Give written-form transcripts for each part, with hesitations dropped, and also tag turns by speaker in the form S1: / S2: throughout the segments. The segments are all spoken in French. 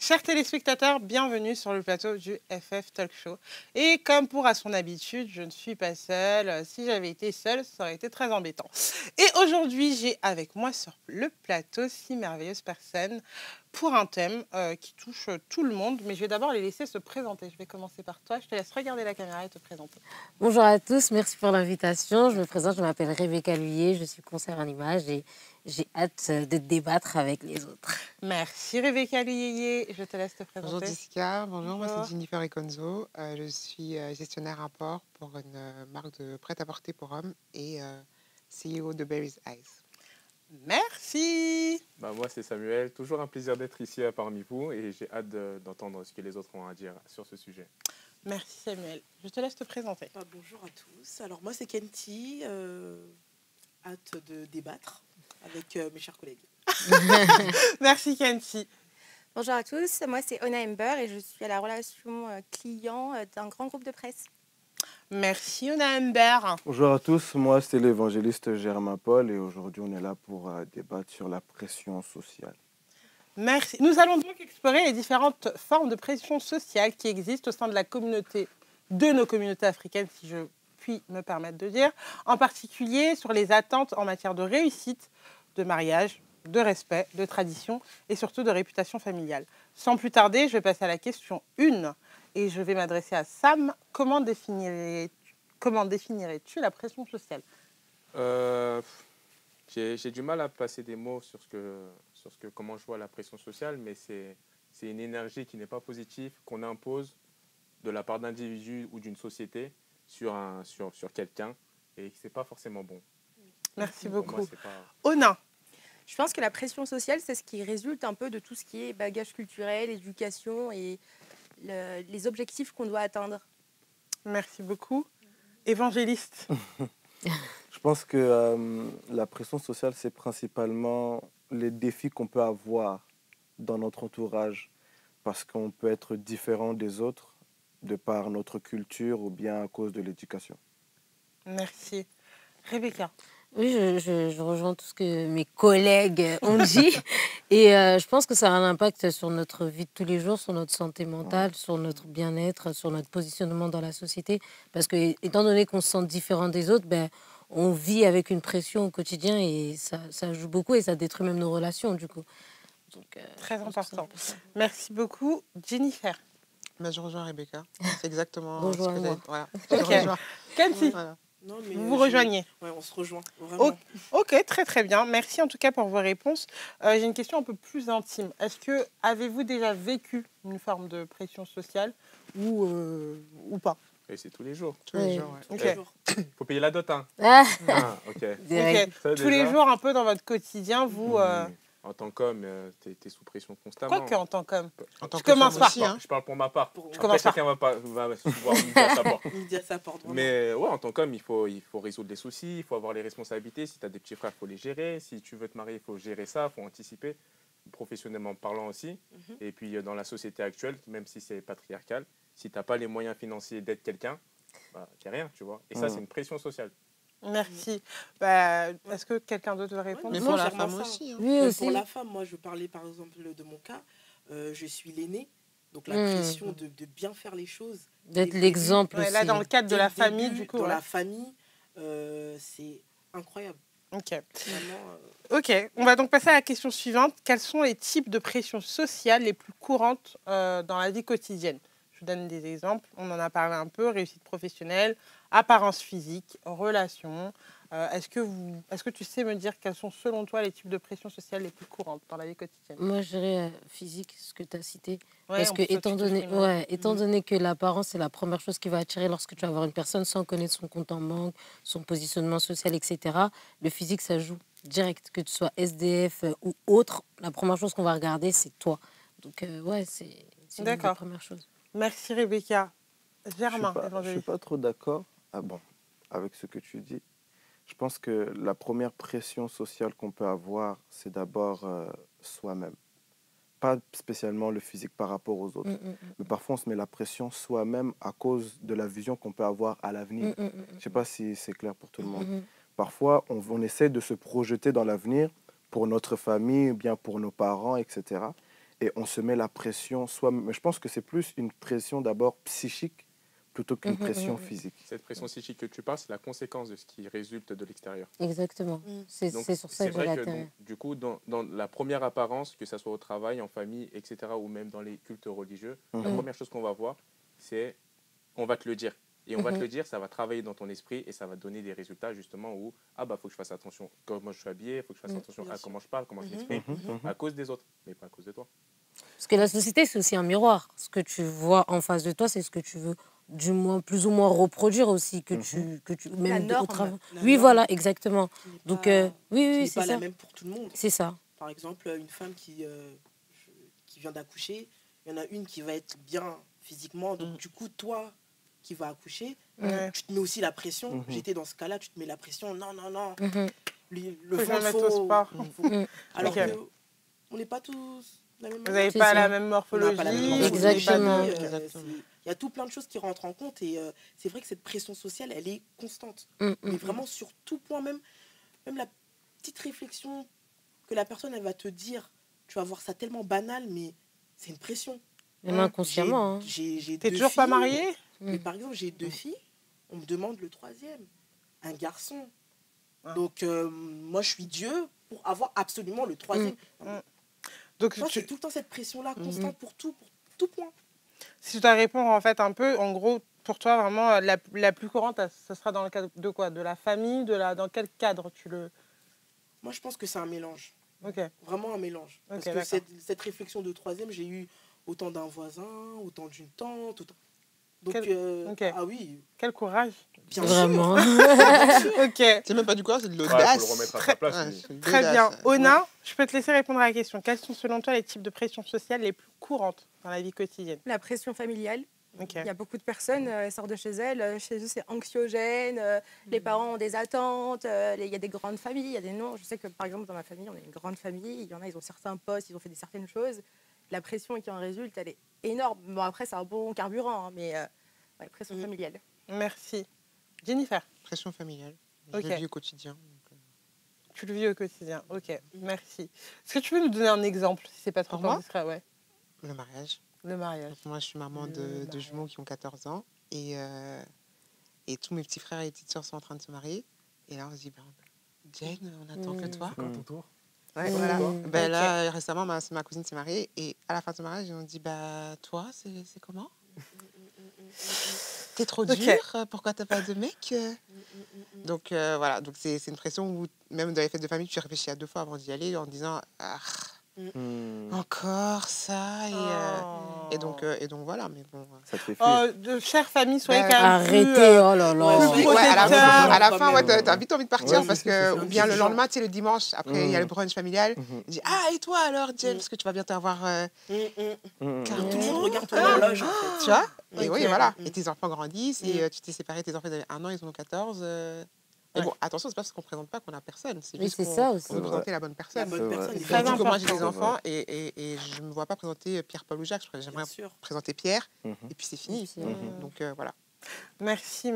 S1: Chers téléspectateurs, bienvenue sur le plateau du FF Talk Show. Et comme pour à son habitude, je ne suis pas seule. Si j'avais été seule, ça aurait été très embêtant. Et aujourd'hui, j'ai avec moi sur le plateau 6 merveilleuses personnes pour un thème qui touche tout le monde. Mais je vais d'abord les laisser se présenter. Je vais commencer par toi. Je te laisse regarder la caméra et te présenter.
S2: Bonjour à tous, merci pour l'invitation. Je me présente, je m'appelle Rebecca Lhuillier, je suis conseillère en images et j'ai hâte de débattre avec les autres.
S1: Merci Rebecca Lhuillier. Je te laisse te présenter.
S3: Bonjour Jessica, bonjour, moi c'est Jennifer Econzo. Je suis gestionnaire import pour une marque de prêt-à-porter pour hommes et CEO de Berry's Eyes.
S1: Merci.
S4: Moi, c'est Samuel. Toujours un plaisir d'être ici parmi vous et j'ai hâte d'entendre ce que les autres ont à dire sur ce sujet.
S1: Merci Samuel. Je te laisse te présenter.
S5: Bonjour à tous. Alors moi, c'est Kenty. Hâte de débattre avec mes chers collègues.
S1: Merci Kenty.
S6: Bonjour à tous, moi c'est Ona Ember et je suis à la relation client d'un grand groupe de presse.
S1: Merci Ona Ember.
S7: Bonjour à tous, moi c'est l'évangéliste Germain Paul et aujourd'hui on est là pour débattre sur la pression sociale.
S1: Merci. Nous allons donc explorer les différentes formes de pression sociale qui existent au sein de la communauté, de nos communautés africaines, si je puis me permettre de dire, en particulier sur les attentes en matière de réussite, de mariage, de respect, de tradition et surtout de réputation familiale. Sans plus tarder, je vais passer à la question 1 et je vais m'adresser à Sam. Comment définirais-tu la pression sociale ?
S4: J'ai du mal à placer des mots sur comment je vois la pression sociale, mais c'est une énergie qui n'est pas positive, qu'on impose de la part d'individus ou d'une société sur quelqu'un et que ce n'est pas forcément bon.
S1: Merci beaucoup.
S4: Moi,
S1: Ona.
S6: Je pense que la pression sociale, c'est ce qui résulte un peu de tout ce qui est bagage culturel, éducation et les objectifs qu'on doit atteindre.
S1: Merci beaucoup. Évangéliste.
S7: Je pense que la pression sociale, c'est principalement les défis qu'on peut avoir dans notre entourage parce qu'on peut être différent des autres de par notre culture ou bien à cause de l'éducation.
S1: Merci. Rebecca.
S2: Oui, je rejoins tout ce que mes collègues ont dit et je pense que ça a un impact sur notre vie de tous les jours, sur notre santé mentale, sur notre bien-être, sur notre positionnement dans la société parce que étant donné qu'on se sent différent des autres, on vit avec une pression au quotidien et ça joue beaucoup et ça détruit même nos relations du coup. Donc,
S1: très important. Merci beaucoup. Jennifer.
S3: Je rejoins Rebecca, c'est exactement
S2: Bonjour
S3: ce que
S2: moi.
S3: voilà.
S1: Ok. Kenty.
S3: Voilà.
S5: Non, mais
S1: vous rejoignez.
S5: Oui, on se rejoint, vraiment.
S1: Ok, très bien. Merci en tout cas pour vos réponses. J'ai une question un peu plus intime. Avez-vous déjà vécu une forme de pression sociale ou pas ?
S4: Et c'est tous les jours.
S3: Tous les jours, ouais.
S1: Okay.
S4: Il faut payer la dot, hein. Ok.
S1: Ça, tous les jours, un peu dans votre quotidien, vous...
S4: En tant qu'homme, tu es sous pression constamment.
S1: Quoi qu'en tant qu'homme.
S3: Je
S1: commence par
S3: aussi, hein.
S4: Je parle pour ma part.
S1: Chacun
S4: va pouvoir midi à sa porte. Mais ouais, en tant qu'homme, il faut résoudre les soucis, il faut avoir les responsabilités. Si tu as des petits frères, il faut les gérer. Si tu veux te marier, il faut gérer ça, il faut anticiper, professionnellement parlant aussi. Et puis dans la société actuelle, même si c'est patriarcal, si tu n'as pas les moyens financiers d'être quelqu'un, tu n'es rien, tu vois. Et ça, c'est une pression sociale.
S1: Merci. Est-ce que quelqu'un d'autre veut répondre ?
S3: Mais pour la femme aussi. Hein.
S2: Oui, aussi.
S5: Pour la femme, moi, je parlais par exemple de mon cas. Je suis l'aînée, donc la pression de bien faire les choses.
S2: D'être l'exemple aussi.
S1: Là, dans le cadre de la famille, du coup.
S5: Dans la famille, c'est incroyable.
S1: Ok.
S5: Vraiment,
S1: Ok, on va donc passer à la question suivante. Quels sont les types de pression sociale les plus courantes dans la vie quotidienne ? Je vous donne des exemples. On en a parlé un peu. Réussite professionnelle, apparence physique, relations. Est-ce que tu sais me dire quels sont selon toi les types de pression sociale les plus courantes dans la vie quotidienne ?
S2: Moi, je dirais physique, ce que tu as cité.
S1: Ouais,
S2: parce que étant donné que l'apparence, c'est la première chose qui va attirer lorsque tu vas voir une personne sans connaître son compte en banque, son positionnement social, etc. Le physique, ça joue direct. Que tu sois SDF ou autre, la première chose qu'on va regarder, c'est toi. Donc, c'est une des premières choses.
S1: Merci Rebecca. Germain,
S7: je ne suis pas trop d'accord avec ce que tu dis. Je pense que la première pression sociale qu'on peut avoir, c'est d'abord soi-même. Pas spécialement le physique par rapport aux autres. Mais parfois, on se met la pression soi-même à cause de la vision qu'on peut avoir à l'avenir. Je ne sais pas si c'est clair pour tout le monde. Parfois, on essaie de se projeter dans l'avenir pour notre famille, ou bien pour nos parents, etc. et on se met la pression. Mais je pense que c'est plus une pression d'abord psychique plutôt qu'une pression physique.
S4: Cette pression psychique que tu parles, c'est la conséquence de ce qui résulte de l'extérieur.
S2: Exactement. C'est sur ça que j'ai l'intérêt.
S4: Du coup, dans la première apparence, que ce soit au travail, en famille, etc., ou même dans les cultes religieux, la première chose qu'on va voir, c'est on va te le dire. Et on va te le dire, ça va travailler dans ton esprit et ça va donner des résultats justement où, faut que je fasse attention à comment je suis habillé, il faut que je fasse attention à comment je parle, comment je m'exprime, à cause des autres, mais pas à cause de toi.
S2: Parce que la société, c'est aussi un miroir. Ce que tu vois en face de toi, c'est ce que tu veux du moins, plus ou moins reproduire aussi, que tu même
S6: la norme.
S2: au travail.
S6: La
S2: Oui,
S6: norme.
S2: voilà, exactement. Donc, oui, c'est
S5: pas
S2: ça.
S5: la même pour tout le monde.
S2: C'est ça.
S5: Par exemple, une femme qui vient d'accoucher, il y en a une qui va être bien physiquement. Donc, du coup, toi qui vas accoucher, tu te mets aussi la pression. J'étais dans ce cas-là, tu te mets la pression. Non. Le ventre, faut... Alors que on n'est pas tous la même
S1: Vous n'avez pas la même morphologie.
S2: Exactement.
S5: Il y a tout plein de choses qui rentrent en compte et c'est vrai que cette pression sociale, elle est constante. Mais vraiment sur tout point, même la petite réflexion que la personne, elle va te dire, tu vas voir ça tellement banal, mais c'est une pression.
S2: Même inconsciemment.
S5: T'es
S1: toujours pas mariée?
S5: Mais par exemple, j'ai 2 filles, on me demande le 3e, un garçon. Donc, moi, je suis Dieu pour avoir absolument le 3e. Donc, c'est tout le temps cette pression-là, constante pour tout point.
S1: Si je dois répondre en fait un peu, en gros, pour toi, vraiment, la plus courante, ce sera dans le cadre de quoi? De la famille? Dans quel cadre tu le...
S5: Moi, je pense que c'est un mélange.
S1: Ok.
S5: Vraiment un mélange. Parce que cette réflexion de 3e, j'ai eu autant d'un voisin, autant d'une tante, autant... Donc, ah oui.
S1: Quel courage.
S5: Bien
S2: Vraiment.
S5: sûr.
S1: Ok.
S3: C'est même pas du courage, c'est de l'audace.
S4: Faut le remettre à sa place.
S1: Très bien. Ona, je peux te laisser répondre à la question. Quelles sont selon toi les types de pressions sociales les plus courantes dans la vie quotidienne?
S6: La pression familiale.
S1: Ok.
S6: Il y a beaucoup de personnes, elles sortent de chez elles, chez eux c'est anxiogène, les parents ont des attentes, il y a des grandes familles, il y a des noms. Je sais que par exemple dans ma famille, on est une grande famille, il y en a, ils ont certains postes, ils ont fait certaines choses. La pression qui en résulte, elle est énorme. Bon, après, c'est un bon carburant, mais pression familiale.
S1: Merci. Jennifer?
S3: Pression familiale. Je le vis au quotidien.
S1: Tu le vis au quotidien, ok. Merci. Est-ce que tu peux nous donner un exemple, si c'est pas trop indiscret? Ouais.
S3: Le mariage.
S1: Le mariage.
S3: Donc, moi, je suis maman de jumeaux qui ont 14 ans. Et tous mes petits frères et petites sœurs sont en train de se marier. Et là, on se dit, Jen, on attend que toi.
S4: C'est quand ton tour?
S3: Ouais, voilà. Ben, là, récemment, ma cousine s'est mariée. Et à la fin de ce mariage, on dit, toi, c'est comment? T'es trop dur, pourquoi t'as pas de mec? Donc voilà, donc c'est une pression où même dans les fêtes de famille, tu réfléchis à 2 fois avant d'y aller en disant encore ça et donc voilà, mais bon.
S7: Ça te fait fuir.
S1: De chère famille, soyez quand même
S2: arrêtez, oh là là.
S3: À la fin, t'as vite envie de partir parce que ou bien le lendemain, tu sais, le dimanche, après il y a le brunch familial. On dit et toi alors, James, parce que tu vas bientôt avoir
S5: Tout le monde regarde ton horloge, en fait.
S3: tu vois. Et oui, voilà. Et tes enfants grandissent et tu t'es séparé, tes enfants ils avaient 1 an, ils en ont 14. Mais bon, attention, c'est pas parce qu'on ne présente pas qu'on a personne. C'est juste qu'on veut présenter la bonne personne.
S1: Très
S3: important. Que moi, j'ai des enfants et je ne me vois pas présenter Pierre-Paul ou Jacques. J'aimerais présenter Pierre et puis c'est fini. Donc voilà.
S1: Merci.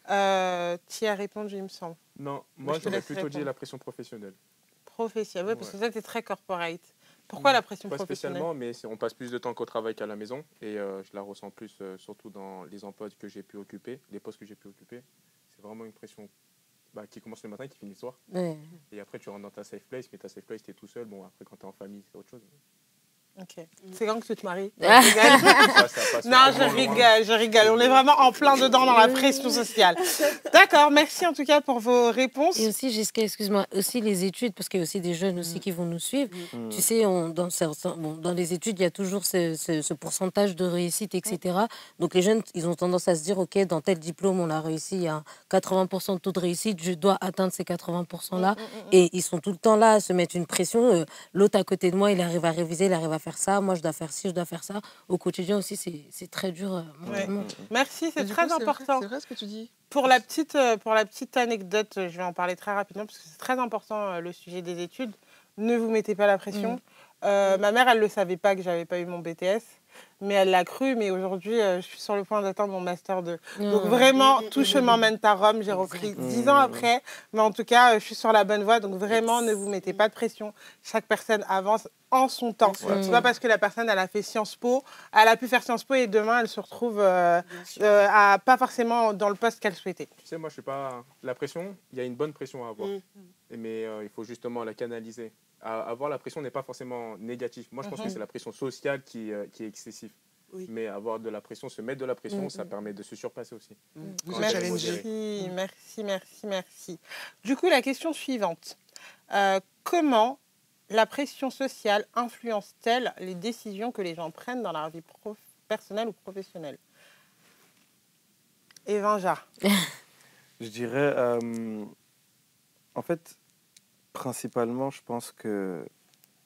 S1: Tu y as répondu, il me semble.
S4: Non, moi, j'aurais plutôt dit la pression professionnelle.
S1: Professionnelle, oui, parce que ça, t'es très corporate. Pourquoi la pression professionnelle?
S4: Pas spécialement, mais on passe plus de temps qu'au travail qu'à la maison. Et je la ressens plus, surtout dans les emplois que j'ai pu occuper, les postes que j'ai pu occuper. C'est vraiment une pression qui commence le matin et qui finit le soir. Et après, tu rentres dans ta safe place, mais ta safe place, tu es tout seul. Bon, après, quand tu es en famille, c'est autre chose.
S1: Ok. C'est quand que tu te maries?
S4: Non,
S1: je rigole. On est vraiment en plein dedans dans la pression sociale. D'accord, merci en tout cas pour vos réponses.
S2: Et aussi, Jessica, excuse-moi, aussi les études, parce qu'il y a aussi des jeunes aussi qui vont nous suivre. Tu sais, dans les études, il y a toujours ce pourcentage de réussite, etc. Donc les jeunes, ils ont tendance à se dire, OK, dans tel diplôme, on a réussi, il y a un 80% de taux de réussite, je dois atteindre ces 80%-là. Et ils sont tout le temps là à se mettre une pression. L'autre à côté de moi, il arrive à réviser, il arrive à faire ça, moi je dois faire ci, je dois faire ça. Au quotidien aussi, c'est très dur.
S1: Merci, c'est très important.
S3: C'est vrai ce que tu dis.
S1: Pour la petite anecdote, je vais en parler très rapidement parce que c'est très important le sujet des études. Ne vous mettez pas la pression. Ma mère, elle ne le savait pas que j'avais pas eu mon BTS. mais elle l'a cru. Mais aujourd'hui, je suis sur le point d'atteindre mon master 2. Donc vraiment, tout chemin mène à Rome. J'ai repris 10 ans après. Mais en tout cas, je suis sur la bonne voie. Donc vraiment, ne vous mettez pas de pression. Chaque personne avance en son temps. C'est pas parce que la personne, elle a fait Sciences Po, elle a pu faire Sciences Po et demain, elle se retrouve pas forcément dans le poste qu'elle souhaitait.
S4: Tu sais, moi, je suis pas... La pression, il y a une bonne pression à avoir. Mais il faut justement la canaliser. Avoir la pression n'est pas forcément négatif. Moi, je pense que c'est la pression sociale qui est excessive. Oui. Mais avoir de la pression, se mettre de la pression, ça permet de se surpasser aussi.
S1: Merci. Du coup, la question suivante. Comment la pression sociale influence-t-elle les décisions que les gens prennent dans leur vie personnelle ou professionnelle? Evanja.
S7: Je dirais, en fait, principalement, je pense que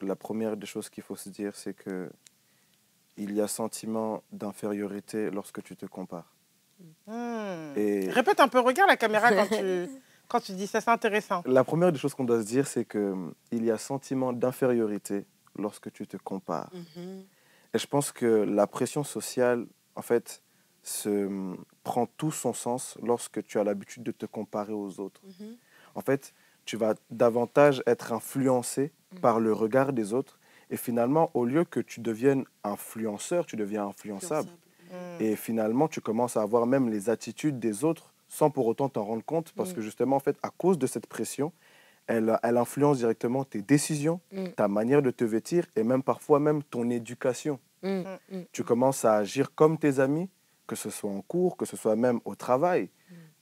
S7: la première des choses qu'il faut se dire, c'est que il y a sentiment d'infériorité lorsque tu te compares.
S1: Et... Répète un peu, regarde la caméra quand tu dis ça, c'est intéressant.
S7: La première des choses qu'on doit se dire, c'est qu'il y a sentiment d'infériorité lorsque tu te compares. Et je pense que la pression sociale, en fait, prend tout son sens lorsque tu as l'habitude de te comparer aux autres. En fait, tu vas davantage être influencé par le regard des autres. Et finalement, au lieu que tu deviennes influenceur, tu deviens influençable. Et finalement, tu commences à avoir même les attitudes des autres sans pour autant t'en rendre compte. Parce que justement, en fait, à cause de cette pression, elle influence directement tes décisions, ta manière de te vêtir et même parfois même ton éducation. Tu commences à agir comme tes amis, que ce soit en cours, que ce soit même au travail.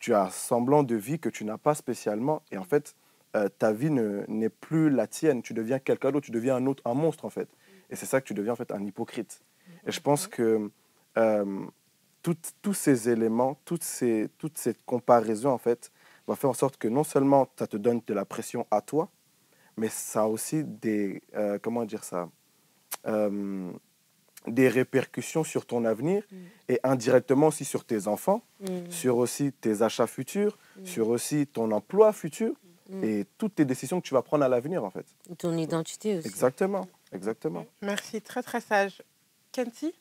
S7: Tu as un semblant de vie que tu n'as pas spécialement. Et en fait, ta vie n'est plus la tienne. Tu deviens quelqu'un d'autre, tu deviens un monstre, en fait. Et c'est ça que tu deviens, en fait, un hypocrite. Et je pense que tous ces éléments, toute cette comparaison, en fait, va faire en sorte que non seulement ça te donne de la pression à toi, mais ça a aussi des, des répercussions sur ton avenir et indirectement aussi sur tes enfants, sur aussi tes achats futurs, sur aussi ton emploi futur et toutes tes décisions que tu vas prendre à l'avenir, en fait.
S2: Ton identité aussi.
S7: Exactement.
S1: Merci, très très sage. Kenty,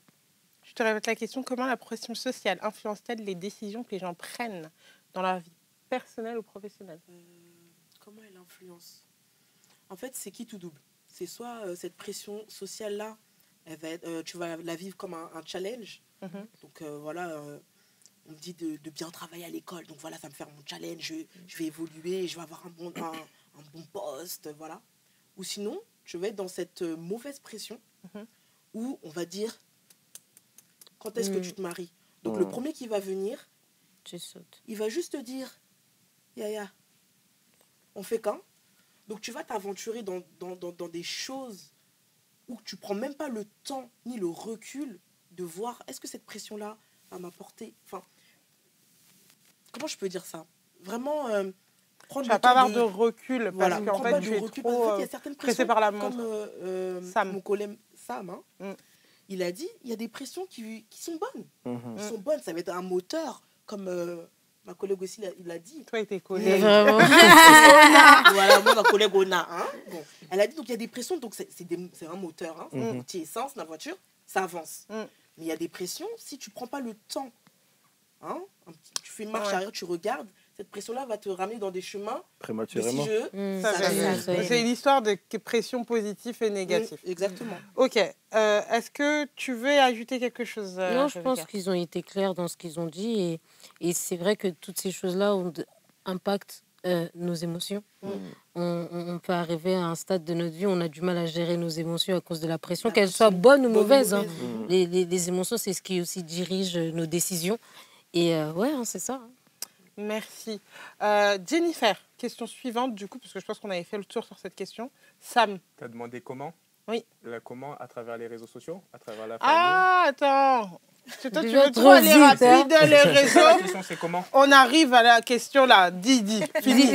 S1: je te répète la question, comment la pression sociale influence-t-elle les décisions que les gens prennent dans leur vie personnelle ou professionnelle?
S5: Comment elle influence? En fait, c'est qui tout double. C'est soit cette pression sociale-là, tu vas la vivre comme un challenge. Donc voilà, on me dit de bien travailler à l'école. Donc voilà, ça me fait mon challenge. Je vais évoluer, je vais avoir un bon poste. Voilà. Ou sinon, je vais être dans cette mauvaise pression où on va dire quand est-ce que tu te maries. Donc le premier qui va venir, il va juste te dire Yaya, on fait quand? Donc tu vas t'aventurer dans des choses où tu prends même pas le temps ni le recul de voir est-ce que cette pression-là va m'apporter... Enfin, comment je peux dire ça? Vraiment, prendre
S1: tu vas pas avoir de recul parce qu'en fait, tu es trop
S5: il y a certaines
S1: pressé par la montre.
S5: Comme mon collègue Sam, il a dit, il y a des pressions qui sont bonnes. Qui sont bonnes, ça va être un moteur, comme... ma collègue aussi, il a dit.
S1: Toi et tes collègues.
S5: Voilà, moi, ma collègue Ona. Bon. Elle a dit, donc il y a des pressions, donc c'est un moteur. Petit essence, la voiture, ça avance. Mais il y a des pressions, si tu ne prends pas le temps, tu fais une marche arrière, tu regardes, cette pression-là va te ramener dans des chemins.
S7: Prématurément.
S1: C'est l'histoire de pression positive et négative.
S5: Exactement.
S1: Ok. Est-ce que tu veux ajouter quelque chose?
S2: Non, je pense qu'ils ont été clairs dans ce qu'ils ont dit. Et c'est vrai que toutes ces choses-là impactent nos émotions. On peut arriver à un stade de notre vie où on a du mal à gérer nos émotions à cause de la pression, qu'elles soient bonnes ou mauvaises. Les émotions, c'est ce qui aussi dirige nos décisions. Et c'est ça.
S1: Merci. Jennifer, question suivante, du coup, parce que je pense qu'on avait fait le tour sur cette question. Sam.
S4: Tu as demandé comment?
S1: Oui.
S4: Comment? À travers les réseaux sociaux? À travers la famille?
S1: Ah, attends. Toi, tu veux trop aller rapide dans les réseaux.
S4: La question, c'est comment?
S1: On arrive à la question là. Dis. Fini.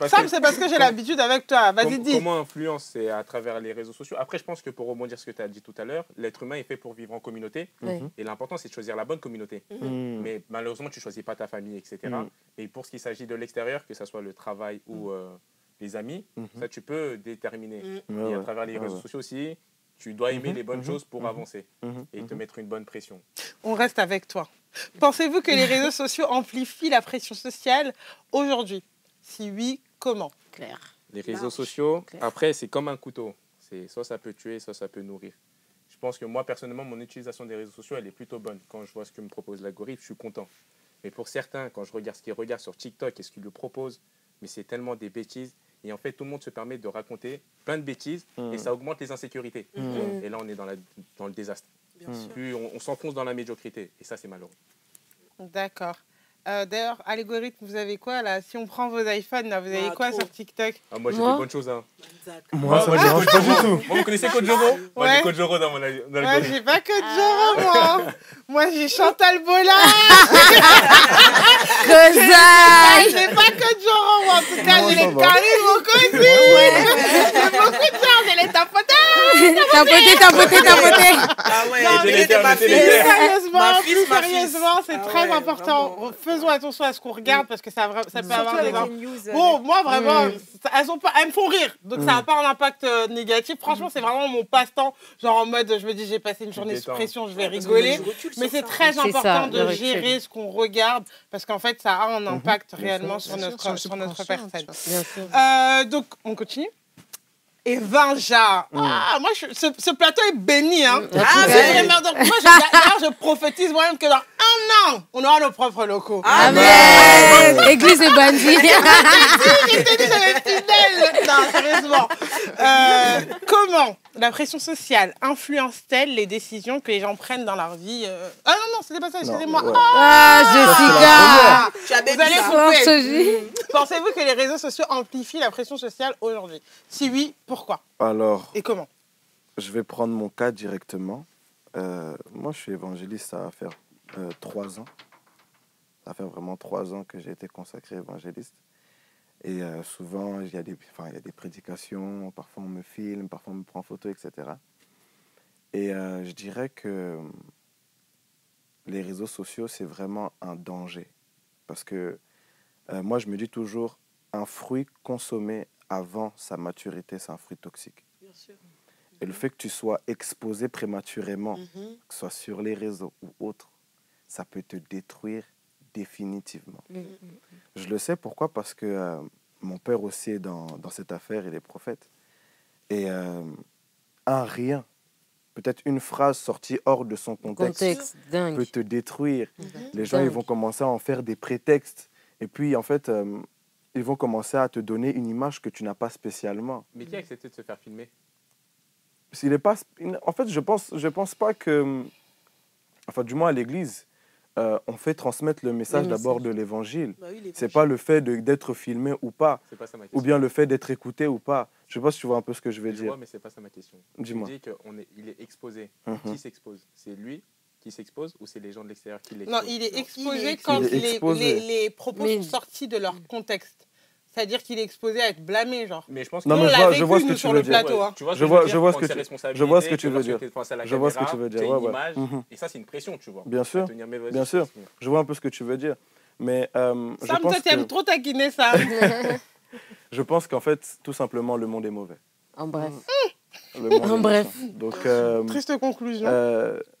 S1: Sam, c'est parce que j'ai l'habitude avec toi. Vas-y, dis.
S4: Comment influence? C'est à travers les réseaux sociaux. Après, je pense que pour rebondir sur ce que tu as dit tout à l'heure, l'être humain est fait pour vivre en communauté. Et l'important, c'est de choisir la bonne communauté. Mais malheureusement, tu ne choisis pas ta famille, etc. Et pour ce qui s'agit de l'extérieur, que ce soit le travail ou les amis, ça, tu peux déterminer. Et à travers les réseaux sociaux aussi, Tu dois aimer les bonnes choses pour avancer et te mettre une bonne pression.
S1: On reste avec toi. Pensez-vous que les réseaux sociaux amplifient la pression sociale aujourd'hui? Si oui, comment?
S2: Claire.
S4: Les réseaux sociaux, après, c'est comme un couteau. Soit ça peut tuer, soit ça peut nourrir. Je pense que moi, personnellement, mon utilisation des réseaux sociaux, elle est plutôt bonne. Quand je vois ce que me propose l'algorithme, je suis content. Mais pour certains, quand je regarde ce qu'ils regardent sur TikTok et ce qu'ils lui proposent, mais c'est tellement des bêtises. Et en fait, tout le monde se permet de raconter plein de bêtises et ça augmente les insécurités. Et là, on est dans le désastre. Puis on s'enfonce dans la médiocrité. Et ça, c'est malheureux.
S1: D'accord. D'ailleurs, algorithme, vous avez quoi là? Si on prend vos iPhones, là, vous avez quoi sur TikTok?
S4: Moi, j'ai des bonnes choses. Hein.
S7: Moi, ça ne me dérange pas du tout.
S4: Moi, vous connaissez Code Joro? Moi, j'ai Code Joro dans mon algorithme.
S1: Moi, j'ai pas Code Joro, moi. Moi, j'ai Chantal Bola. J'ai pas Code Joro, moi. En tout cas, j'ai les caries, mon côté. J'ai beaucoup de gens, j'ai les tapoter.
S5: Ah ouais,
S1: sérieusement, c'est très important. Faisons attention à ce qu'on regarde parce que ça peut avoir des... Bon, moi, vraiment, elles me font rire. Donc, ça n'a pas un impact négatif. Franchement, c'est vraiment mon passe-temps. Genre en mode, je me dis, j'ai passé une journée sous pression, je vais rigoler. Mais c'est très important de gérer ce qu'on regarde parce qu'en fait, ça a un impact réellement sur notre personne. Donc, on continue. Et Vinja. Ah, moi, ce plateau est béni. Hein. C'est vraiment. Donc, moi, je prophétise moi-même que dans 1 an, on aura nos propres locaux.
S2: Amen. Église et bandit.
S1: Je t'ai dit, j'avais fidèle. Non, sérieusement. Comment la pression sociale influence-t-elle les décisions que les gens prennent dans leur vie? Ah non, c'était pas ça, excusez-moi.
S7: Ouais.
S2: Jessica.
S1: Vous allez couper. Pensez-vous que les réseaux sociaux amplifient la pression sociale aujourd'hui? Si oui, pourquoi?
S7: Alors,
S1: et comment?
S7: Je vais prendre mon cas directement. Moi, je suis évangéliste, ça va faire 3 ans. Ça va faire vraiment 3 ans que j'ai été consacré évangéliste. Et souvent, il y a des prédications, parfois on me filme, parfois on me prend en photo, etc. Et je dirais que les réseaux sociaux, c'est vraiment un danger. Parce que moi, je me dis toujours, un fruit consommé avant sa maturité, c'est un fruit toxique.
S5: Bien sûr.
S7: Et le fait que tu sois exposé prématurément, que ce soit sur les réseaux ou autres, ça peut te détruire définitivement. Je le sais, pourquoi? Parce que mon père aussi est dans cette affaire, il est prophète. Et un rien, peut-être une phrase sortie hors de son contexte peut te détruire. Les gens ils vont commencer à en faire des prétextes. Et puis, en fait, ils vont commencer à te donner une image que tu n'as pas spécialement.
S4: Mais qui a accepté de se faire filmer?
S7: S'il est pas... En fait, je pense pas que... Enfin, du moins à l'église, on fait transmettre le message d'abord de l'évangile.
S5: Bah oui,
S7: c'est pas le fait d'être filmé ou pas, ou bien le fait d'être écouté ou pas. Je sais pas si tu vois un peu ce que je veux dire.
S4: Je vois, mais c'est pas ça ma question.
S7: Dis-moi.
S4: Tu dis qu'il est exposé. Qui s'expose? C'est lui qui s'expose ou c'est les gens de l'extérieur qui l'exposent?
S1: Non, il est exposé quand les propos sont sortis de leur contexte. C'est-à-dire qu'il est exposé à être blâmé, genre.
S4: Mais je pense
S7: que je vois ce que tu veux dire. Je vois ce que tu veux dire. Je vois ce que tu veux dire.
S4: Et ça, c'est une pression, tu vois.
S7: Bien sûr. Bien sûr. Je vois un peu ce que tu veux dire. Mais
S1: Sam, toi, t'aimes trop taquiner ça.
S7: Je pense qu'en fait, tout simplement, le monde est mauvais.
S2: En bref.
S7: En bref. Donc,
S1: triste conclusion.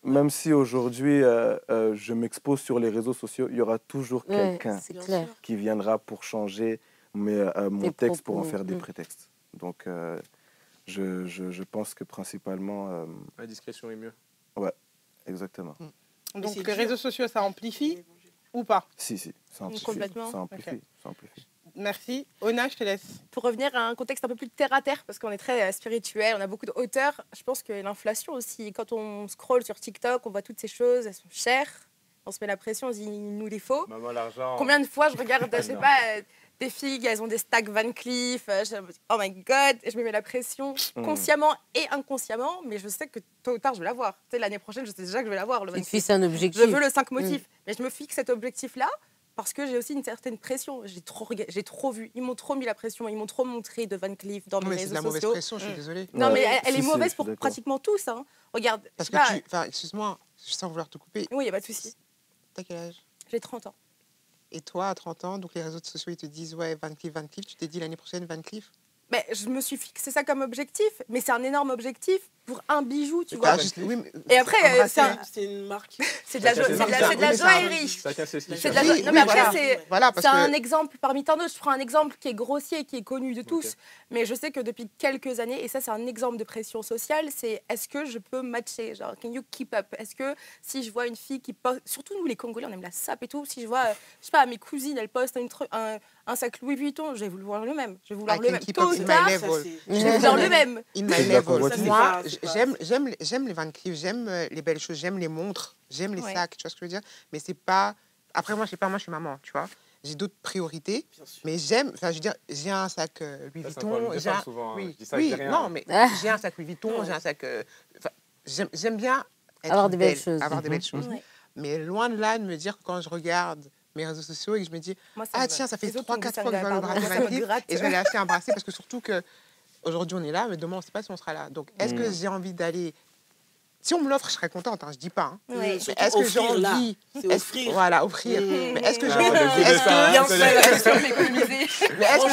S7: Même si aujourd'hui, je m'expose sur les réseaux sociaux, il y aura toujours quelqu'un qui viendra pour changer mon texte pour en faire des prétextes. Donc, je pense que principalement...
S4: la discrétion est mieux.
S7: Ouais, exactement.
S1: Donc, les réseaux sociaux, ça amplifie ou pas?
S7: Si, ça amplifie.
S6: Complètement.
S7: Ça amplifie.
S1: Merci. Ona, je te laisse.
S6: Pour revenir à un contexte un peu plus terre-à-terre, parce qu'on est très spirituel, on a beaucoup de hauteur, je pense que l'inflation aussi, quand on scrolle sur TikTok, on voit toutes ces choses, elles sont chères, on se met la pression, on se dit, il nous les faut.
S4: Maman, l'argent.
S6: Combien de fois je regarde, je sais pas, des filles, elles ont des stacks Van Cleef, oh my god, et je me mets la pression consciemment et inconsciemment, mais je sais que tôt ou tard je vais l'avoir. Tu sais, l'année prochaine, je sais déjà que je vais l'avoir.
S2: Tu te fixes un objectif.
S6: Je veux le 5 motifs, mais je me fixe cet objectif-là parce que j'ai aussi une certaine pression. J'ai trop vu, ils m'ont trop mis la pression, ils m'ont trop montré de Van Cleef dans mes réseaux sociaux.
S3: C'est de la mauvaise pression, je suis désolée.
S6: Non, mais elle est mauvaise pour pratiquement tous. Hein. Regarde.
S3: Parce que excuse-moi, sans vouloir te couper.
S6: Oui, il n'y a pas de souci.
S3: T'as quel âge?
S6: J'ai 30 ans.
S3: Et toi, à 30 ans, donc les réseaux sociaux, ils te disent, ouais, Van Cleef, tu t'es dit l'année prochaine, Van Cleef?
S6: Mais je me suis fixé ça comme objectif, mais c'est un énorme objectif pour un bijou, tu vois. Et après,
S5: c'est une marque.
S6: C'est de la joaillerie. C'est de la joaillerie. Non, mais après, c'est un exemple parmi tant d'autres. Je prends un exemple qui est grossier, qui est connu de tous. Mais je sais que depuis quelques années, et ça, c'est un exemple de pression sociale, c'est est-ce que je peux matcher? Genre, can you keep up? Est-ce que si je vois une fille qui poste, surtout nous, les Congolais, on aime la sape et tout, si je vois, je sais pas, mes cousines, elles postent un sac Louis Vuitton, je vais vouloir le même. Je vais vouloir le même. Tôt ou tard, je vais vouloir le même.
S3: Moi, j'aime les Van Cleef, j'aime les belles choses, j'aime les montres, j'aime les sacs, tu vois ce que je veux dire? Mais c'est pas... Après, moi, je sais pas, moi, je suis maman, tu vois? J'ai d'autres priorités, mais j'aime... Enfin, je veux dire, j'ai un sac Louis Vuitton. Non, mais j'ai un sac Louis Vuitton, j'ai un sac... J'aime bien
S2: avoir des belles choses.
S3: Avoir des belles choses. Mais loin de là de me dire que quand je regarde mes réseaux sociaux et que je me dis tiens, ça fait 3-4 fois que je vais le bracelet Van Cleef et je vais aller acheter un bracelet parce que surtout que aujourd'hui on est là, mais demain on ne sait pas si on sera là. Donc est-ce que j'ai envie d'aller... Si on me l'offre, je serais contente, hein, je dis pas. Hein.
S5: Oui. Mais est-ce que j'ai envie...
S3: offrir. Voilà, offrir. Mais est-ce que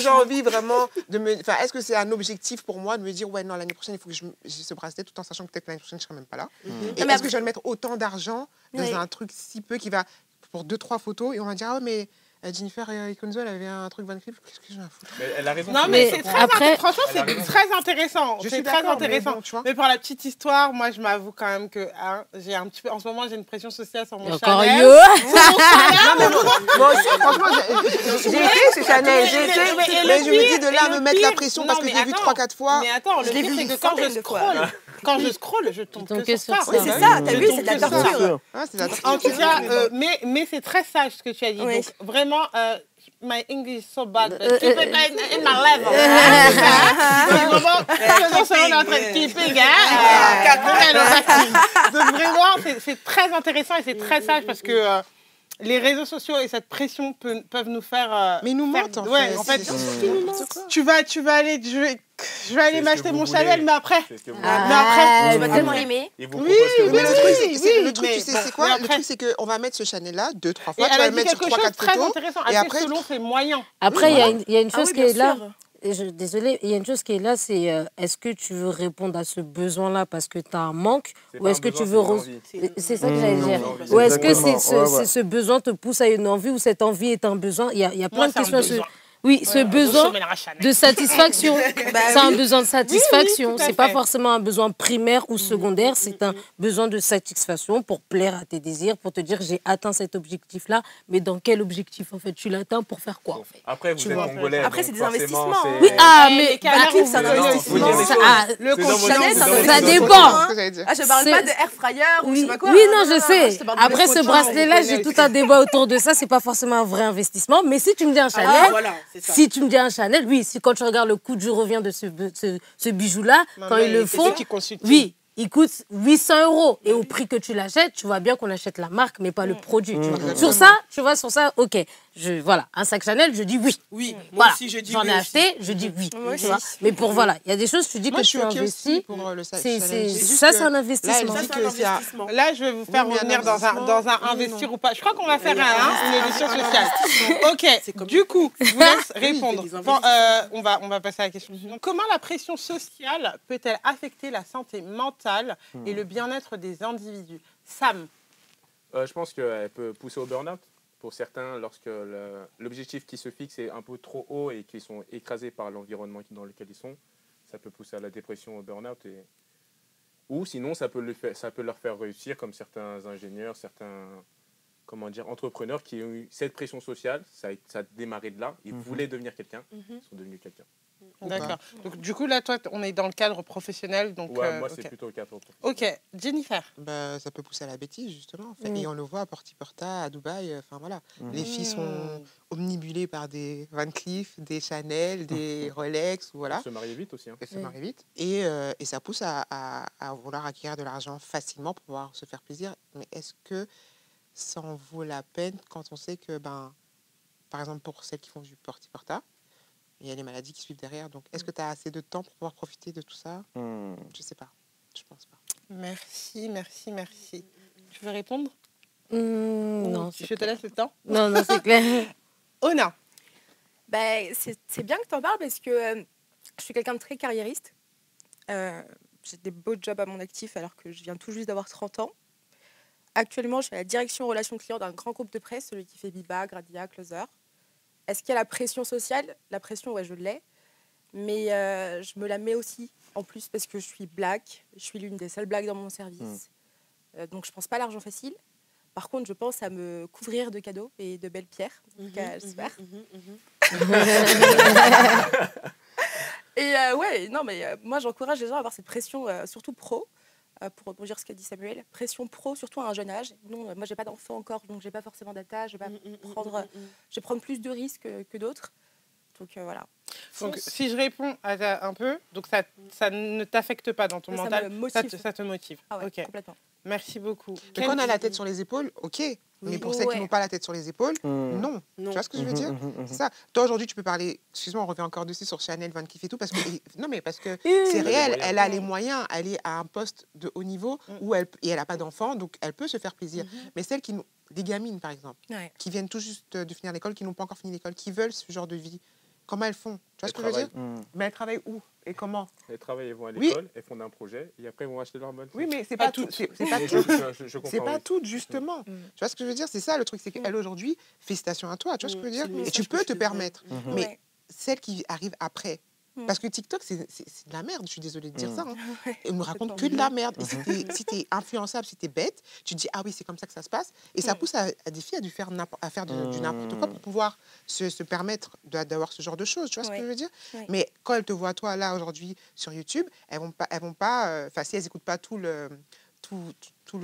S3: j'ai envie vraiment de me... Enfin, est-ce que c'est un objectif pour moi de me dire ouais, non, l'année prochaine, il faut que j'ai ce bracelet, tout en sachant que peut-être l'année prochaine, je ne serai même pas là. Et est-ce que je vais mettre autant d'argent dans un truc si peu qui va... pour 2-3 photos et on va dire mais Jennifer Ikonzo elle avait un truc Van Cleef, qu'est-ce que je vais foutre?
S4: Mais elle a raison.
S1: Non mais c'est très franchement c'est très intéressant.
S3: Je suis
S1: très intéressant.
S3: Mais, bon,
S1: mais pour la petite histoire, moi je m'avoue quand même que j'ai un petit peu en ce moment j'ai une pression sociale sur mon Chanel.
S2: Encore
S3: moi aussi franchement j'ai été chez Chanel, mais je me dis de là me mettre la pression parce que j'ai vu 3-4 fois.
S1: Mais attends, le pire c'est que quand je scrolle, je tombe que sur ça.
S6: Oui, c'est ça, t'as vu, c'est de la torture.
S1: En tout cas, mais c'est très sage ce que tu as dit. Donc vraiment, my English is so bad. Keep it in my level. Donc vraiment, c'est très intéressant et c'est très sage parce que les réseaux sociaux et cette pression peuvent nous faire...
S3: mais ils nous mentent, en fait.
S1: Ouais, en fait, tu vas aller... Je vais aller m'acheter mon Chanel, mais après...
S6: Tu vas tellement l'aimer.
S3: Oui, mais le truc, tu sais, c'est quoi? Le truc, c'est qu'on va mettre ce Chanel-là 2-3 fois, tu vas le mettre sur 3-4 photos.
S1: Et après, selon ses moyens.
S2: Après, il y a une chose qui est là. Désolée, il y a une chose qui est là, c'est est-ce que tu veux répondre à ce besoin-là parce que tu as un manque ou est-ce que tu veux... C'est ça que j'allais dire. Ou est-ce que ce besoin te pousse à une envie ou cette envie est un besoin? Il y a plein de questions. Oui, ce besoin de satisfaction, c'est un besoin de satisfaction. C'est pas forcément un besoin primaire ou secondaire, c'est un besoin de satisfaction pour plaire à tes désirs, pour te dire j'ai atteint cet objectif-là, mais dans quel objectif en fait tu l'atteins pour faire quoi en fait?
S4: Après, vous êtes congolais.
S6: Après, c'est des investissements.
S2: Oui, mais c'est un investissement.
S6: Le compte Chanel,
S2: ça dépend.
S6: Je parle pas de air fryer ou je sais pas quoi.
S2: Oui, non, je sais. Après ce bracelet-là, j'ai tout un débat autour de ça. C'est pas forcément un vrai investissement, mais si tu me dis un Chanel. Si tu me dis un Chanel, oui, si quand tu regardes le coût du revient de ce bijou-là, quand ils le font, oui, il coûte 800 €. Et au prix que tu l'achètes, tu vois bien qu'on achète la marque, mais pas le produit. Tu vois. Sur ça, ok. Voilà, un sac Chanel, je dis oui.
S5: Oui, moi aussi, je dis oui.
S2: J'en ai acheté, je dis oui. Tu vois. Mais voilà, il y a des choses, tu dis que tu investis. Ça, c'est un investissement.
S1: Là, je vais vous faire revenir dans un investir ou pas. Je crois qu'on va faire une émission sociale. Ok, du coup, je vous laisse répondre. On va passer à la question suivante. Comment la pression sociale peut-elle affecter la santé mentale et le bien-être des individus? Sam.
S4: Je pense qu'elle peut pousser au burn-out. Pour certains, lorsque l'objectif qui se fixe est un peu trop haut et qu'ils sont écrasés par l'environnement dans lequel ils sont, ça peut pousser à la dépression, au burn-out. Ou sinon, ça peut leur faire réussir, comme certains ingénieurs, certains entrepreneurs qui ont eu cette pression sociale. Ça a démarré de là. Ils voulaient devenir quelqu'un, ils sont devenus quelqu'un.
S1: D'accord. Donc, du coup, là, toi, on est dans le cadre professionnel. Donc,
S4: ouais, moi, c'est plutôt le cadre professionnel.
S1: Ok. Jennifer.
S3: Ça peut pousser à la bêtise, justement. En fait. Et on le voit à Porta Porta, à Dubaï. Enfin, voilà. Les filles sont omnibulées par des Van Cleef, des Chanel, des Rolex. Voilà.
S4: Elles se marient vite aussi.
S3: Elles se marient vite. Et ça pousse à vouloir acquérir de l'argent facilement pour pouvoir se faire plaisir. Mais est-ce que ça en vaut la peine quand on sait que, par exemple, pour celles qui font du Porta Porta, il y a les maladies qui suivent derrière. Donc, est-ce que tu as assez de temps pour pouvoir profiter de tout ça? Je sais pas. Je pense pas.
S1: Merci. Tu veux répondre?
S2: Non.
S1: Je te laisse le temps.
S2: Non, c'est clair.
S1: Ona.
S6: C'est bien que tu en parles parce que Je suis quelqu'un de très carriériste. J'ai des beaux jobs à mon actif alors que je viens tout juste d'avoir 30 ans. Actuellement, je suis à la direction relations clients d'un grand groupe de presse, celui qui fait Biba, Gradia, Closer. Est-ce qu'il y a la pression sociale? La pression, ouais, je l'ai. Mais je me la mets aussi, en plus, parce que je suis black. Je suis l'une des seules blacks dans mon service. Donc, je ne pense pas à l'argent facile. Par contre, je pense à me couvrir de cadeaux et de belles pierres. En tout cas, j'espère. Et ouais, non, mais moi, j'encourage les gens à avoir cette pression, surtout pro, pour rebondir ce qu'a dit Samuel. Pression pro, surtout à un jeune âge. Non, moi, j'ai pas d'enfant encore, donc j'ai pas forcément d'attache. Je vais prendre plus de risques que d'autres. Donc voilà.
S1: Donc, si je réponds à un peu, donc ça ne t'affecte pas dans ton mental, ça te motive.
S6: Ah ouais,
S1: okay.
S6: Complètement.
S1: Merci beaucoup.
S3: Mais quand on a la tête sur les épaules, ok. Mais pour celles qui n'ont pas la tête sur les épaules, non. Tu vois ce que je veux dire? C'est ça. Toi, aujourd'hui, tu peux parler... Excuse-moi, on revient encore dessus sur Chanel, Van Cleef et tout. Parce que... Non, mais parce que c'est réel. Elle a les moyens. Elle est à un poste de haut niveau et elle n'a pas d'enfant. Donc, elle peut se faire plaisir. Mais celles qui... Des gamines, par exemple, qui viennent tout juste de finir l'école, qui n'ont pas encore fini l'école, qui veulent ce genre de vie, comment elles font? Tu vois ce que je veux dire? Mais elles travaillent où et comment?
S4: Elles travaillent, elles vont à l'école, elles font un projet et après elles vont acheter leur mode.
S3: Oui, mais c'est pas tout. C'est pas tout. C'est pas tout, justement. Tu vois ce que je veux dire? C'est ça le truc, c'est qu'elle aujourd'hui, félicitations à toi. Tu vois ce que je veux dire? Et tu peux te permettre. Mais celles qui arrivent après, parce que TikTok, c'est de la merde, je suis désolée de dire ça. Hein. On me raconte que de la merde. Et si t'es influençable, si t'es bête, tu te dis, ah oui, c'est comme ça que ça se passe. Et ça pousse à des filles à faire du n'importe quoi pour pouvoir se permettre d'avoir ce genre de choses. Tu vois ce que je veux dire? Mais quand elles te voient, toi, là, aujourd'hui, sur YouTube, elles vont pas, si elles n'écoutent pas tout le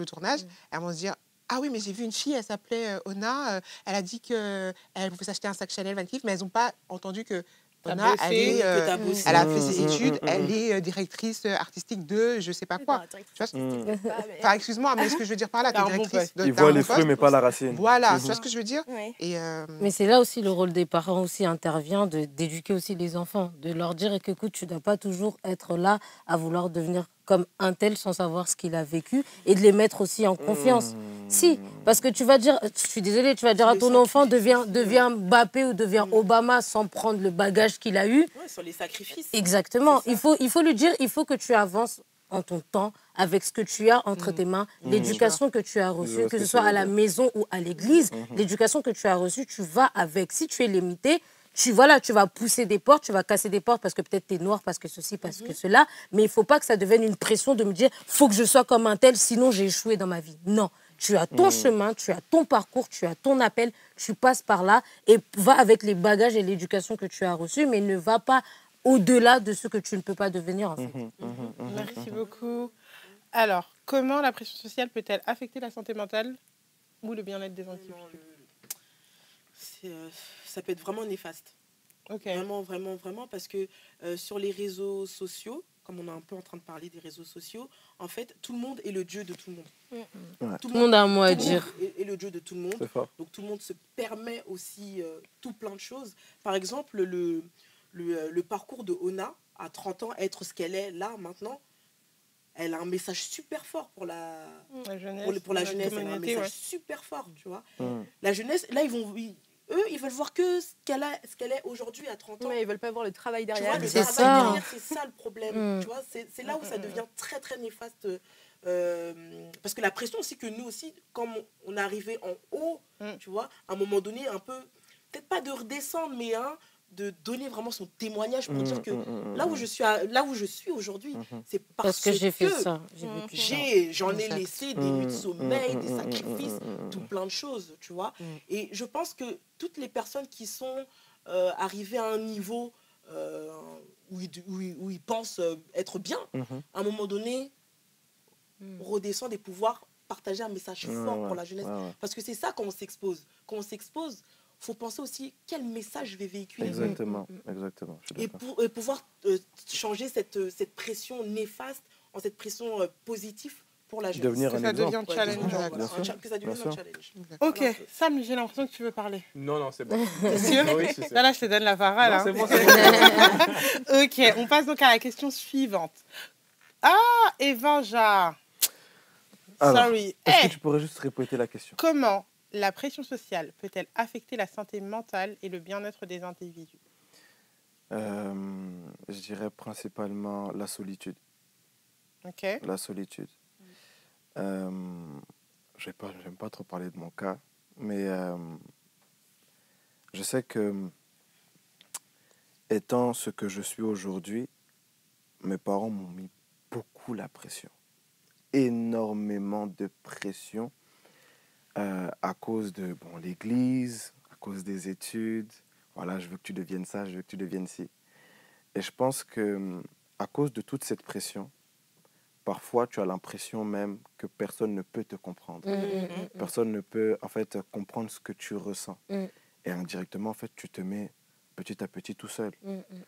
S3: tournage, elles vont se dire, ah oui, mais j'ai vu une fille, elle s'appelait Ona, elle a dit qu'elle pouvait s'acheter un sac Chanel, Van Cleef, mais elles n'ont pas entendu que Ona, elle a fait ses études, elle est directrice artistique de je sais pas quoi. Enfin, excuse-moi, mais ce que je veux dire par là, tu es directrice de...
S7: Ils voient les fruits, mais pas la racine.
S3: Voilà, tu vois ce que je veux dire?
S2: Mais c'est là aussi le rôle des parents aussi intervient, d'éduquer aussi les enfants, de leur dire que, écoute, tu ne dois pas toujours être là à vouloir devenir comme un tel sans savoir ce qu'il a vécu et de les mettre aussi en confiance. Si, parce que tu vas dire, je suis désolée, tu vas dire à ton enfant, deviens Mbappé ou deviens Obama sans prendre le bagage qu'il a eu.
S5: Ouais, sur les sacrifices.
S2: Exactement. Il faut lui dire, il faut que tu avances en ton temps avec ce que tu as entre tes mains, l'éducation que tu as reçue, que ce soit à la maison ou à l'église, l'éducation que tu as reçue, tu vas avec. Si tu es limité, tu vas pousser des portes, tu vas casser des portes parce que peut-être tu es noir, parce que ceci, parce que cela, mais il ne faut pas que ça devienne une pression de me dire « faut que je sois comme un tel, sinon j'ai échoué dans ma vie ». Non, tu as ton chemin, tu as ton parcours, tu as ton appel, tu passes par là et va avec les bagages et l'éducation que tu as reçus, mais ne va pas au-delà de ce que tu ne peux pas devenir en fait.
S1: Merci beaucoup. Alors, comment la pression sociale peut-elle affecter la santé mentale ou le bien-être des individus?
S5: Ça peut être vraiment néfaste. Vraiment, vraiment, vraiment, parce que sur les réseaux sociaux, comme on est un peu en train de parler des réseaux sociaux, en fait, tout le monde est le dieu de tout le monde.
S2: Tout le monde a un mot à dire.
S5: Est le dieu de tout le monde. Donc tout le monde se permet aussi tout plein de choses. Par exemple, le parcours de Ona, à 30 ans, être ce qu'elle est là, maintenant, elle a un message super fort pour la jeunesse. Pour la jeunesse, elle a un message super fort, tu vois. La jeunesse, là, ils veulent voir que ce qu'elle est aujourd'hui à 30 ans.
S6: Mais ils veulent pas voir le travail derrière.
S5: Tu vois, c'est ça le problème. Tu vois, c'est là où ça devient très, très néfaste. Parce que la pression aussi que nous aussi, comme on est arrivé en haut, tu vois, à un moment donné, un peu, peut-être pas de redescendre, mais de donner vraiment son témoignage pour dire que là où je suis aujourd'hui, c'est parce que
S2: j'ai fait ça.
S5: J'en ai laissé des nuits de sommeil, des sacrifices, tout plein de choses, tu vois. Et je pense que toutes les personnes qui sont arrivées à un niveau où ils pensent être bien, à un moment donné, redescendre et pouvoir partager un message fort pour la jeunesse. Parce que c'est ça quand on s'expose. Quand on s'expose, il faut penser aussi quel message je vais véhiculer.
S7: Exactement.
S5: Et pouvoir changer cette pression néfaste en cette pression positive pour la jeunesse.
S3: Que ça devienne un challenge.
S5: Que ça devienne un challenge.
S1: Ok, Sam, j'ai l'impression que tu veux parler.
S4: Non, c'est bon.
S1: C'est sûr?
S4: Oui, c'est
S1: là, je te donne la parole.
S4: Non, c'est bon.
S1: Ok, on passe donc à la question suivante. Ah, Evanja. Sorry.
S7: Est-ce que tu pourrais juste répéter la question?
S1: Comment la pression sociale peut-elle affecter la santé mentale et le bien-être des individus?
S7: Je dirais principalement la solitude.
S1: Ok.
S7: La solitude. J'aime pas trop parler de mon cas, mais je sais que, étant ce que je suis aujourd'hui, mes parents m'ont mis beaucoup la pression. Énormément de pression à cause de l'église, à cause des études. Voilà, je veux que tu deviennes ça, je veux que tu deviennes ci. Et je pense que à cause de toute cette pression, parfois tu as l'impression même que personne ne peut te comprendre. Personne ne peut en fait comprendre ce que tu ressens. Et indirectement, en fait, tu te mets petit à petit tout seul.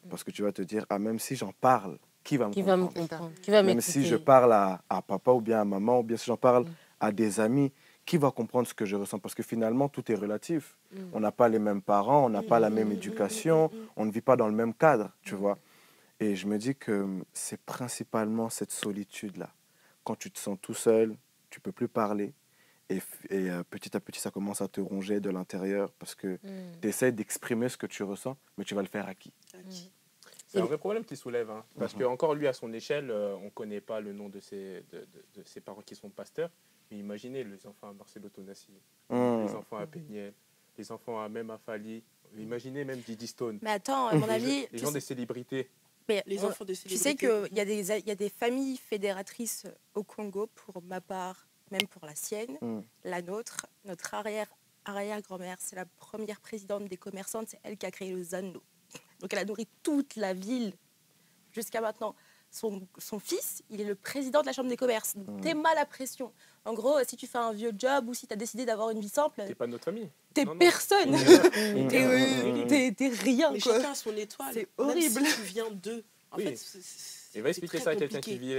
S7: Parce que tu vas te dire, ah, même si j'en parle, qui va me comprendre?
S2: Qui va
S7: Même si je parle à papa ou bien à maman, ou bien si j'en parle à des amis, qui va comprendre ce que je ressens? Parce que finalement, tout est relatif. On n'a pas les mêmes parents, on n'a pas la même éducation, on ne vit pas dans le même cadre, tu vois. Et je me dis que c'est principalement cette solitude-là. Quand tu te sens tout seul, tu ne peux plus parler. Et petit à petit, ça commence à te ronger de l'intérieur parce que tu essaies d'exprimer ce que tu ressens, mais tu vas le faire à qui?
S4: C'est un vrai problème qu'il soulève. Hein, parce que encore lui, à son échelle, on ne connaît pas le nom de ses parents qui sont pasteurs. Mais imaginez les enfants à Marcelo Tonassi, les enfants à Péniel, les enfants même à Fali. Imaginez même Didi Stone.
S6: Mais attends, à mon avis...
S4: Les gens des célébrités.
S6: Mais
S5: les enfants de célébrités.
S6: Tu sais qu'il y a des familles fédératrices au Congo, pour ma part, même pour la sienne, la nôtre, notre arrière-grand-mère, c'est la première présidente des commerçantes, c'est elle qui a créé le Zando. Donc elle a nourri toute la ville jusqu'à maintenant. Son fils, il est le président de la chambre des commerces. T'es mal à pression. En gros, si tu fais un vieux job ou si tu as décidé d'avoir une vie simple...
S4: T'es pas de notre famille.
S6: T'es personne. T'es rien.
S5: Mais
S6: quoi.
S5: chacun a son étoile.
S6: C'est horrible.
S5: Même si tu viens d'eux. En fait,
S4: et va expliquer ça à quelqu'un qui vit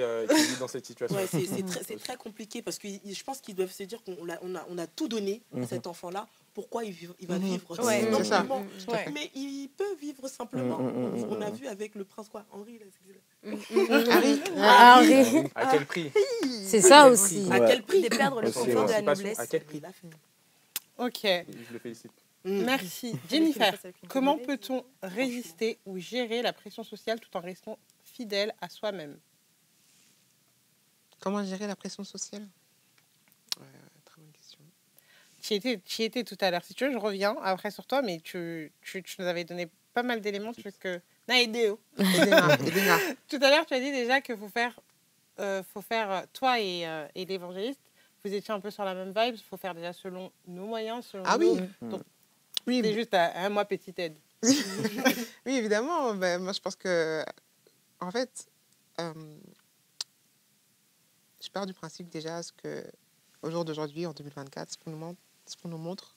S4: dans cette situation.
S5: Ouais, c'est très compliqué parce que je pense qu'ils doivent se dire qu'on a tout donné à cet enfant-là. Pourquoi il va vivre simplement? Mais il peut vivre simplement. On a vu avec le prince Henri.
S4: Harry. À quel prix?
S2: C'est ça aussi.
S6: À quel prix de perdre le confort de la noblesse?
S4: À quel prix?
S1: Ok.
S4: Je le félicite.
S1: Merci. Jennifer, comment peut-on résister ou gérer la pression sociale tout en restant fidèle à soi-même?
S3: Comment gérer la pression sociale? Très bonne question.
S1: Tu y étais tout à l'heure. Si tu veux, je reviens après sur toi, mais tu nous avais donné pas mal d'éléments. Tu veux que... Naïdéo. Tout à l'heure, tu as dit déjà qu'il faut faire toi et l'évangéliste, vous étiez un peu sur la même vibe. Il faut faire déjà selon nos moyens, selon
S3: oui.
S1: Donc, oui, c'est juste à moi, petite aide.
S3: Oui, évidemment. Ben, moi, je pense que, en fait, je pars du principe déjà qu'au jour d'aujourd'hui, en 2024, ce qu'on nous montre,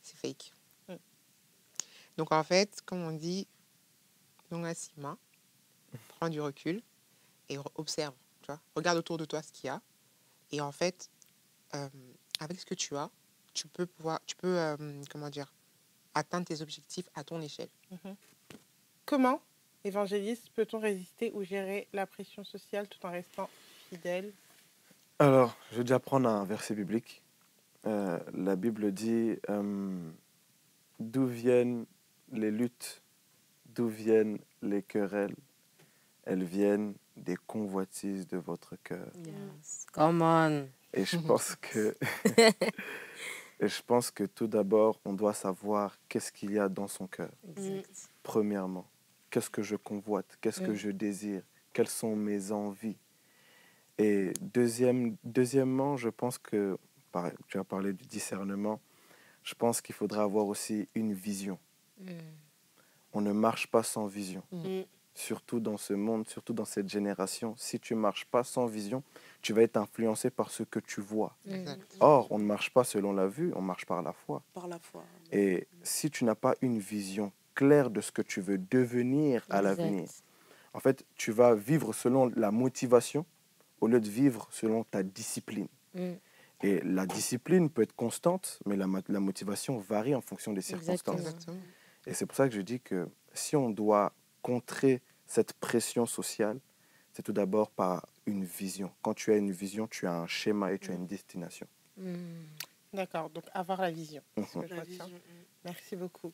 S3: c'est fake. Donc, en fait, comme on dit, non assima, prends du recul et observe. Tu vois, regarde autour de toi ce qu'il y a. Et en fait, avec ce que tu as, tu peux atteindre tes objectifs à ton échelle.
S1: Comment, évangéliste, peut-on résister ou gérer la pression sociale tout en restant fidèle?
S7: Alors, je vais déjà prendre un verset biblique. La Bible dit d'où viennent les luttes, d'où viennent les querelles, elles viennent des convoitises de votre cœur.
S2: Yes. Come on.
S7: Et je pense que tout d'abord, on doit savoir qu'est-ce qu'il y a dans son cœur. Premièrement, qu'est-ce que je convoite, qu'est-ce que je désire, quelles sont mes envies. Et deuxièmement, je pense que, tu as parlé du discernement, je pense qu'il faudra avoir aussi une vision. On ne marche pas sans vision. Surtout dans ce monde, surtout dans cette génération. Si tu ne marches pas sans vision, tu vas être influencé par ce que tu vois. Or, on ne marche pas selon la vue, on marche par la foi.
S5: Par la foi.
S7: Et si tu n'as pas une vision claire de ce que tu veux devenir à l'avenir, en fait, tu vas vivre selon la motivation au lieu de vivre selon ta discipline. Et la discipline peut être constante, mais la motivation varie en fonction des circonstances.
S3: Exactement.
S7: Et c'est pour ça que je dis que si on doit contrer cette pression sociale, c'est tout d'abord par une vision. Quand tu as une vision, tu as un schéma et tu as une destination.
S1: D'accord, donc avoir la vision. C'est ce que je retiens. Merci beaucoup.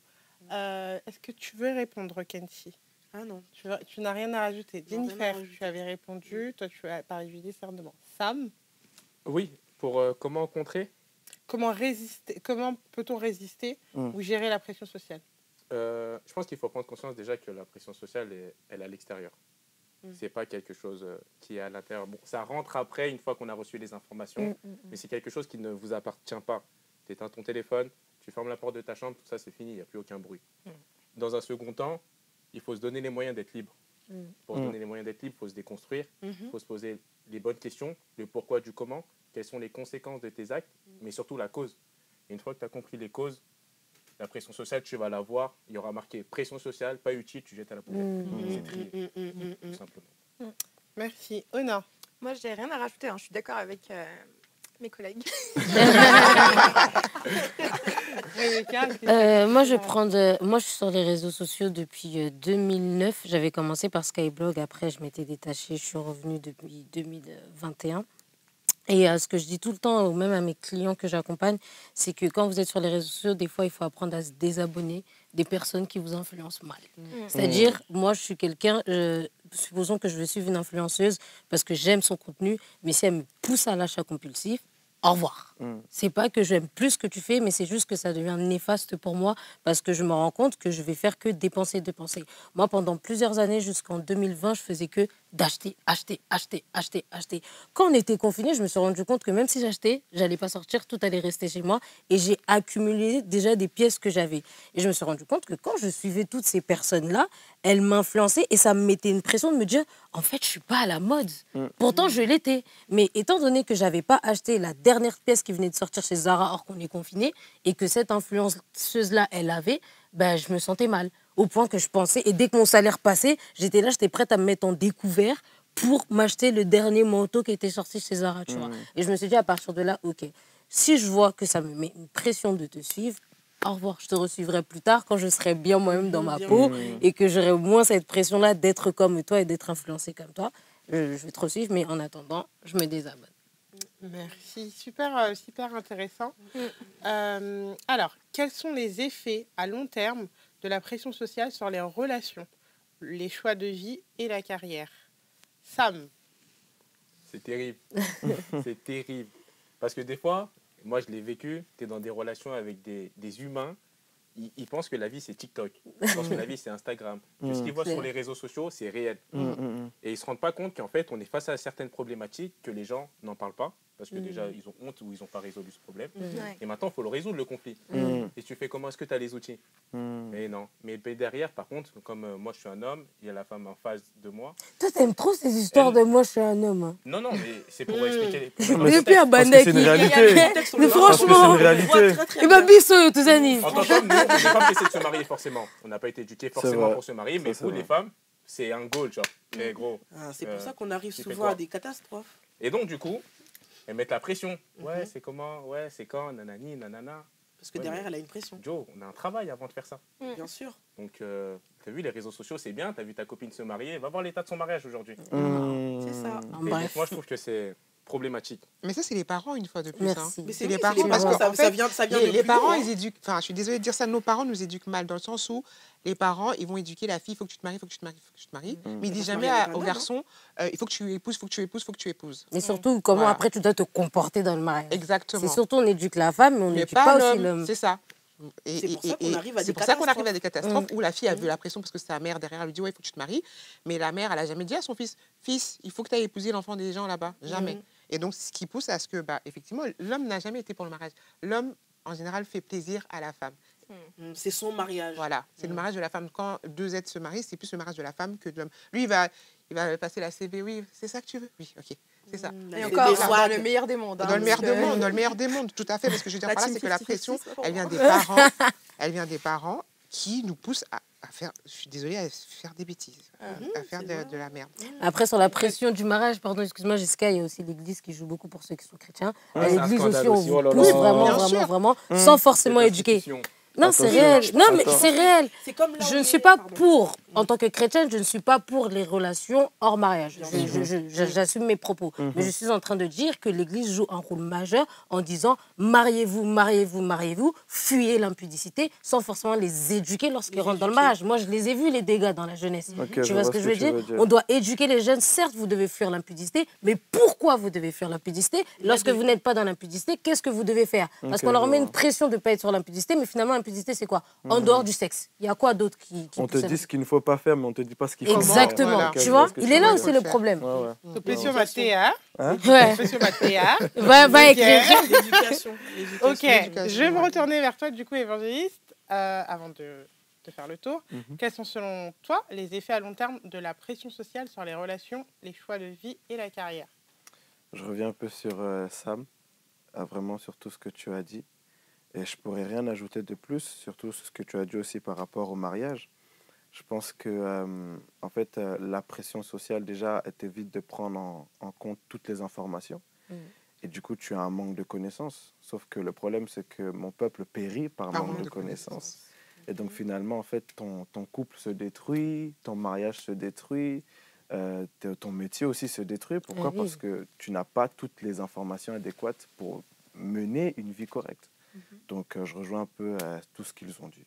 S1: Est-ce que tu veux répondre, Kenshi?
S5: Ah non.
S1: Tu n'as rien à rajouter. Jennifer, tu avais répondu. Toi, tu as parlé du discernement. Sam?
S4: Oui, pour comment contrer?
S1: Comment peut-on résister ou gérer la pression sociale?
S4: Je pense qu'il faut prendre conscience déjà que la pression sociale, elle est à l'extérieur. C'est pas quelque chose qui est à l'intérieur. Bon, ça rentre après, une fois qu'on a reçu les informations, mais c'est quelque chose qui ne vous appartient pas. Tu éteins ton téléphone, tu fermes la porte de ta chambre, tout ça c'est fini, il n'y a plus aucun bruit. Dans un second temps, il faut se donner les moyens d'être libre. Pour se donner les moyens d'être libre, il faut se déconstruire, il faut se poser les bonnes questions, le pourquoi du comment, quelles sont les conséquences de tes actes, mais surtout la cause. Et une fois que tu as compris les causes, la pression sociale, tu vas la voir, il y aura marqué pression sociale, pas utile, tu jettes à la poubelle. C'est trié, tout simplement.
S1: Merci. Ona?
S6: Moi, je n'ai rien à rajouter, hein. Je suis d'accord avec mes collègues.
S2: Moi, je suis sur les réseaux sociaux depuis 2009. J'avais commencé par Skyblog, après je m'étais détachée, je suis revenue depuis 2021. Et ce que je dis tout le temps, même à mes clients que j'accompagne, c'est que quand vous êtes sur les réseaux sociaux, des fois, il faut apprendre à se désabonner des personnes qui vous influencent mal. C'est-à-dire, moi, je suis quelqu'un, supposons que je vais suivre une influenceuse parce que j'aime son contenu, mais si elle me pousse à l'achat compulsif, au revoir. C'est pas que j'aime plus ce que tu fais, mais c'est juste que ça devient néfaste pour moi parce que je me rends compte que je vais faire que dépenser. Moi, pendant plusieurs années, jusqu'en 2020, je faisais que d'acheter. Quand on était confinés, je me suis rendu compte que même si j'achetais, j'allais pas sortir, tout allait rester chez moi et j'ai accumulé déjà des pièces que j'avais. Et je me suis rendu compte que quand je suivais toutes ces personnes-là, elles m'influençaient et ça me mettait une pression de me dire, en fait, je suis pas à la mode. Pourtant, je l'étais. Mais étant donné que j'avais pas acheté la dernière pièce qui venait de sortir chez Zara alors qu'on est confiné et que cette influenceuse-là, elle avait, ben, je me sentais mal. Au point que je pensais, et dès que mon salaire passait, j'étais prête à me mettre en découvert pour m'acheter le dernier manteau qui était sorti chez Zara, tu vois. Et je me suis dit, à partir de là, ok, si je vois que ça me met une pression de te suivre, au revoir, je te resuivrai plus tard quand je serai bien moi-même dans ma peau et que j'aurai moins cette pression-là d'être comme toi et d'être influencée comme toi. Je vais te resuivre, mais en attendant, je me désabonne.
S1: Merci, super intéressant. Alors, quels sont les effets à long terme de la pression sociale sur les relations, les choix de vie et la carrière? Sam?
S4: C'est terrible. C'est terrible. Parce que des fois, moi je l'ai vécu, tu es dans des relations avec des humains, ils pensent que la vie c'est TikTok, ils pensent que la vie c'est Instagram, que ce qu'ils voient sur les réseaux sociaux c'est réel. Et ils ne se rendent pas compte qu'en fait on est face à certaines problématiques que les gens n'en parlent pas, parce que déjà ils ont honte ou ils n'ont pas résolu ce problème. Et maintenant il faut le résoudre le conflit. Et tu fais comment? Est-ce que tu as les outils? Mais non. Mais derrière par contre, comme moi je suis un homme, il y a la femme en face de moi.
S2: Toi t'aimes trop ces histoires de moi je suis un homme. Hein.
S4: Non, mais c'est pour expliquer.
S2: Depuis un banec.
S7: C'est une réalité.
S2: Mais franchement, il m'a bissé tous les années.
S4: En tant qu'homme, nous, on n'est pas pressé de se marier forcément. On n'a pas été éduqués forcément pour se marier, mais pour les femmes, c'est un goal, genre. Mais gros.
S5: C'est pour ça qu'on arrive souvent à des catastrophes.
S4: Et donc, du coup, elles mettent la pression. Ouais, c'est comment? Ouais, c'est quand? Nanani, nanana.
S5: Parce que derrière, elle a une pression.
S4: Joe, on a un travail avant de faire ça.
S5: Bien sûr.
S4: Donc, t'as vu, les réseaux sociaux, c'est bien. T'as vu ta copine se marier. Va voir l'état de son mariage aujourd'hui.
S5: C'est ça.
S4: Bref. Moi, je trouve que c'est problématique.
S3: Mais ça, c'est les parents, une fois de plus.
S2: Merci.
S3: Mais c'est les parents. Parce qu'en fait,
S5: ça vient
S3: les parents, ils éduquent... Enfin, je suis désolée de dire ça, nos parents nous éduquent mal, dans le sens où les parents, ils vont éduquer la fille, il faut que tu te maries, il faut que tu te maries, il faut que tu te maries. Mais ils disent jamais au garçon, il faut que tu épouses, il faut que tu épouses, il faut que tu épouses.
S2: Et surtout, comment après tu dois te comporter dans le mariage.
S3: Exactement.
S2: C'est surtout, on éduque la femme, mais on n'éduque pas aussi l'homme.
S3: C'est ça.
S5: C'est pour ça qu'on arrive
S3: à des catastrophes où la fille a vu la pression parce que sa mère derrière elle lui dit ouais il faut que tu te maries, mais la mère elle a jamais dit à son fils il faut que tu ailles épouser l'enfant des gens là-bas, jamais. Et donc ce qui pousse à ce que effectivement l'homme n'a jamais été pour le mariage. L'homme en général fait plaisir à la femme.
S5: C'est son mariage.
S3: Voilà, c'est le mariage de la femme. Quand deux êtres se marient, c'est plus le mariage de la femme que de l'homme. Lui il va passer la CV, oui c'est ça que tu veux, oui ok. C'est ça.
S6: Et encore, dans le meilleur des mondes.
S3: Dans le meilleur des mondes, tout à fait. Parce que je veux dire par là, c'est que la pression, elle vient des parents qui nous poussent à faire, je suis désolée, à faire des bêtises, à faire de la merde.
S2: Après, sur la pression du mariage, pardon, excuse-moi Jessica, il y a aussi l'Église qui joue beaucoup pour ceux qui sont chrétiens. L'Église aussi, on vous pousse vraiment, sans forcément éduquer. Non, c'est réel. Non, mais c'est réel.
S5: Comme
S2: je ne suis pas pour, en tant que chrétienne, je ne suis pas pour les relations hors mariage. J'assume mes propos. Mais je suis en train de dire que l'Église joue un rôle majeur en disant mariez-vous, mariez-vous, mariez-vous, fuyez l'impudicité sans forcément les éduquer lorsqu'ils rentrent dans le mariage. Moi, je les ai vus, les dégâts dans la jeunesse. Tu vois ce que je veux dire? On doit éduquer les jeunes. Certes, vous devez fuir l'impudicité, mais pourquoi vous devez fuir l'impudicité? Lorsque vous n'êtes pas dans l'impudicité, qu'est-ce que vous devez faire? Parce qu'on leur met une pression de ne pas être sur l'impudicité, mais finalement, l'impudicité, c'est quoi? En dehors du sexe. Il y a quoi d'autre qui
S7: on te dit ce qu'il ne faut pas faire, mais on ne te dit pas ce qu'il faut faire.
S2: Exactement. Voilà. Tu vois, il est là aussi le problème.
S1: Question Mathéa.
S2: Question
S1: Mathéa.
S2: Va écrire.
S1: Ok, je vais me retourner vers toi, du coup, évangéliste, avant de faire le tour. Quels sont, selon toi, les effets à long terme de la pression sociale sur les relations, les choix de vie et la carrière?
S7: Je reviens un peu sur Sam, vraiment sur tout ce que tu as dit. Et je pourrais rien ajouter de plus, surtout ce que tu as dit aussi par rapport au mariage. Je pense que en fait, la pression sociale, déjà, elle t'évite de prendre en compte toutes les informations. Et du coup, tu as un manque de connaissances. Sauf que le problème, c'est que mon peuple périt par manque de connaissances. Et donc, finalement, en fait, ton couple se détruit, ton mariage se détruit, ton métier aussi se détruit. Pourquoi? Parce que tu n'as pas toutes les informations adéquates pour mener une vie correcte. Donc, je rejoins un peu tout ce qu'ils ont dit.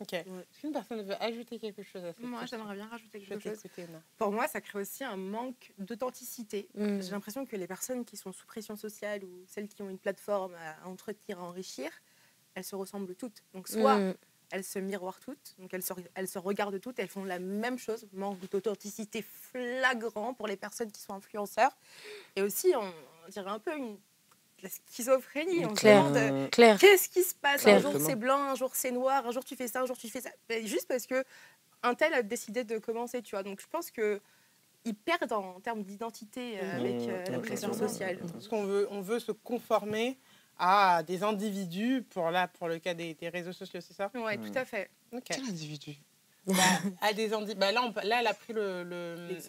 S1: Ok. Est-ce qu'une personne veut ajouter quelque chose à cette
S6: Moi, j'aimerais bien rajouter quelque chose. Pour moi, ça crée aussi un manque d'authenticité. J'ai l'impression que les personnes qui sont sous pression sociale ou celles qui ont une plateforme à entretenir, à enrichir, elles se ressemblent toutes. Donc, soit elles se miroirent toutes, donc elles se regardent toutes, elles font la même chose, manque d'authenticité flagrant pour les personnes qui sont influenceurs. Et aussi, on dirait un peu la schizophrénie, on se demande qu'est-ce qui se passe. Un jour c'est blanc, un jour c'est noir, un jour tu fais ça, un jour tu fais ça. Juste parce que un tel a décidé de commencer, tu vois. Donc je pense que ils perdent en termes d'identité avec la pression sociale.
S1: Parce qu'on veut se conformer à des individus pour le cas des réseaux sociaux, c'est ça?
S6: Oui, tout à fait.
S3: Quel individu?
S1: À des là, elle a pris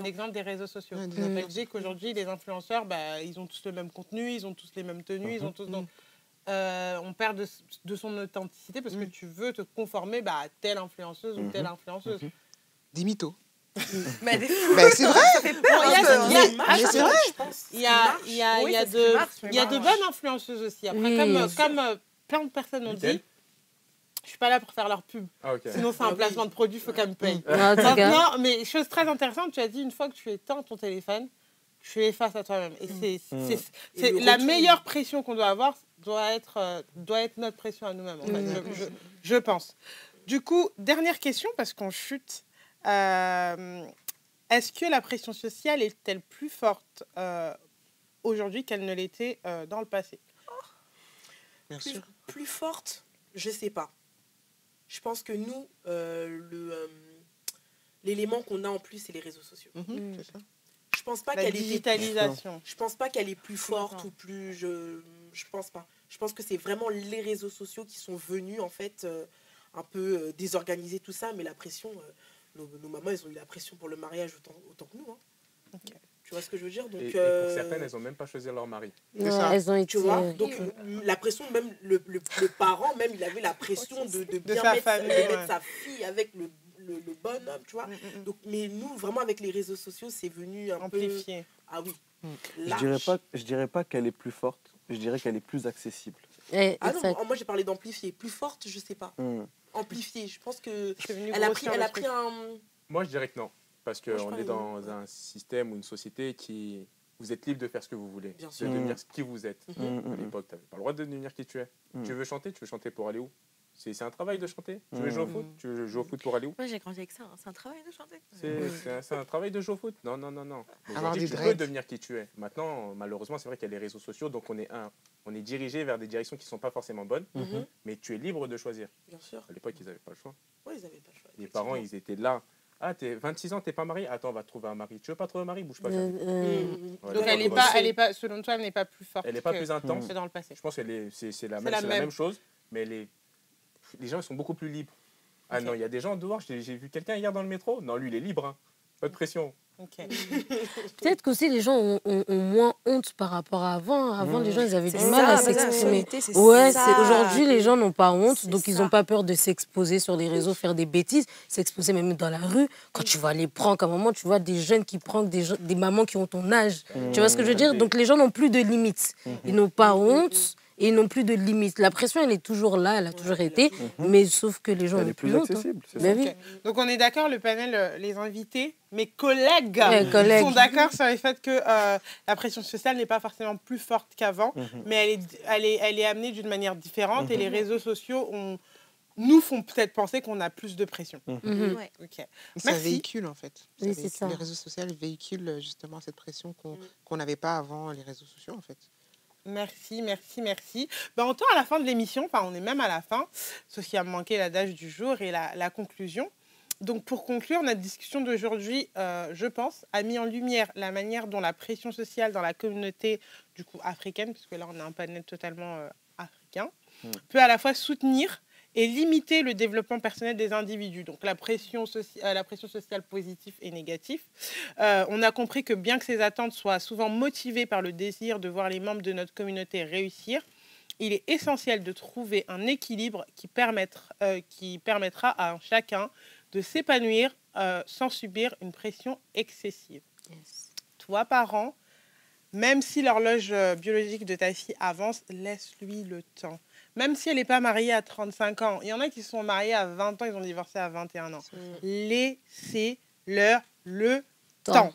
S1: l'exemple des réseaux sociaux. En Belgique, aujourd'hui, les influenceurs, ils ont tous le même contenu, ils ont tous les mêmes tenues, ils ont tous... Donc, on perd de son authenticité parce que tu veux te conformer à telle influenceuse ou telle influenceuse.
S3: Des mythos.
S6: Mais
S3: c'est vrai.
S6: Ça fait peur.
S3: C'est vrai.
S1: Il y a de bonnes influenceuses aussi. Après, comme plein de personnes ont dit, je suis pas là pour faire leur pub. Sinon, c'est un placement de produit, il faut qu'elle me paye. Non, mais chose très intéressante, tu as dit, une fois que tu éteins ton téléphone, tu es face à toi-même. Et c'est la meilleure pression qu'on doit avoir, doit être notre pression à nous-mêmes, en fait, je pense. Du coup, dernière question, parce qu'on chute. Est-ce que la pression sociale est-elle plus forte aujourd'hui qu'elle ne l'était dans le passé?
S3: Bien sûr.
S5: Plus forte, je sais pas. Je pense que nous, l'élément qu'on a en plus, c'est les réseaux sociaux.
S3: C'est ça.
S5: Je pense pas
S1: La digitalisation.
S5: Je pense pas qu'elle est plus forte ou plus... Je pense pas. Je pense que c'est vraiment les réseaux sociaux qui sont venus, en fait, un peu désorganiser tout ça. Mais la pression... Nos mamans, elles ont eu la pression pour le mariage autant que nous. Hein. Tu vois ce que je veux dire? Donc,
S4: et pour certaines, elles n'ont même pas choisi leur mari.
S2: Ouais, elles ont été...
S5: Tu vois? Donc, la pression, même le parent, même, il avait la pression de bien mettre sa fille avec le bon homme, tu vois? Donc, mais nous, vraiment, avec les réseaux sociaux, c'est venu un
S1: amplifié.
S5: peu... Ah oui.
S7: Je dirais pas qu'elle est plus forte, je dirais qu'elle est plus accessible.
S5: Non, moi, j'ai parlé d'amplifier. Plus forte, je sais pas. Amplifier, je pense que elle a pris un...
S4: Moi, je dirais que non. Parce qu'on est dans un système ou une société qui... Vous êtes libre de faire ce que vous voulez, de devenir qui vous êtes. À l'époque, tu n'avais pas le droit de devenir qui tu es. Tu veux chanter pour aller où? C'est un travail de chanter. Tu veux jouer au foot? Tu veux jouer au foot pour aller où?
S6: Moi, j'ai grandi avec ça. C'est un travail de chanter.
S4: C'est un travail de jouer au foot. Non. Aujourd'hui, tu peux devenir qui tu es. Maintenant, malheureusement, c'est vrai qu'il y a les réseaux sociaux, donc on est dirigé vers des directions qui ne sont pas forcément bonnes, mais tu es libre de choisir.
S5: Bien sûr.
S4: À l'époque, ils n'avaient pas le choix.
S5: Oui, ils n'avaient pas le choix.
S4: Les parents, ils étaient là. Ah, t'es 26 ans, t'es pas marié? Attends, on va te trouver un mari. Tu veux pas trouver un mari? Bouge pas.
S1: Donc elle est pas, selon toi, elle n'est pas plus forte.
S4: Elle n'est pas plus intense
S1: que dans le passé.
S4: Je pense que c'est la même chose, mais les gens ils sont beaucoup plus libres. Ah non, il y a des gens dehors. J'ai vu quelqu'un hier dans le métro. Non, lui, il est libre. Hein. Pas de pression.
S1: Okay.
S2: Peut-être qu'aussi les gens ont moins honte par rapport à avant. Avant, les gens ils avaient du mal à s'exprimer. Ouais, aujourd'hui, les gens n'ont pas honte, donc ils n'ont pas peur de s'exposer sur les réseaux, faire des bêtises, s'exposer même dans la rue. Quand tu vois les pranks, à un moment, tu vois des jeunes qui pranksent des mamans qui ont ton âge. Tu vois ce que je veux dire? Donc les gens n'ont plus de limites. Ils n'ont pas honte. Et ils n'ont plus de limites. La pression, elle est toujours là, elle a toujours été, mais sauf que les gens
S7: elle est plus accessible.
S2: Ben oui.
S1: Donc on est d'accord, le panel, les invités, mes collègues sont d'accord sur le fait que la pression sociale n'est pas forcément plus forte qu'avant, mais elle est amenée d'une manière différente et les réseaux sociaux nous font peut-être penser qu'on a plus de pression.
S3: Okay. Ça véhicule en fait.
S2: Oui, c'est ça.
S3: Les réseaux sociaux véhiculent justement cette pression qu'on n'avait pas avant les réseaux sociaux en fait.
S1: Merci. Ben, on tend à la fin de l'émission, enfin on est même à la fin, sauf qu'il a manqué l'adage du jour et la conclusion. Donc pour conclure, notre discussion d'aujourd'hui, je pense, a mis en lumière la manière dont la pression sociale dans la communauté du coup africaine, puisque là on a un panel totalement africain, peut à la fois soutenir et limiter le développement personnel des individus. Donc la pression sociale positive et négative. On a compris que bien que ces attentes soient souvent motivées par le désir de voir les membres de notre communauté réussir, il est essentiel de trouver un équilibre qui permettra à chacun de s'épanouir sans subir une pression excessive.
S2: Yes.
S1: Toi, parent, même si l'horloge biologique de ta fille avance, laisse-lui le temps. Même si elle n'est pas mariée à 35 ans. Il y en a qui sont mariés à 20 ans, ils ont divorcé à 21 ans. Laissez-leur le temps.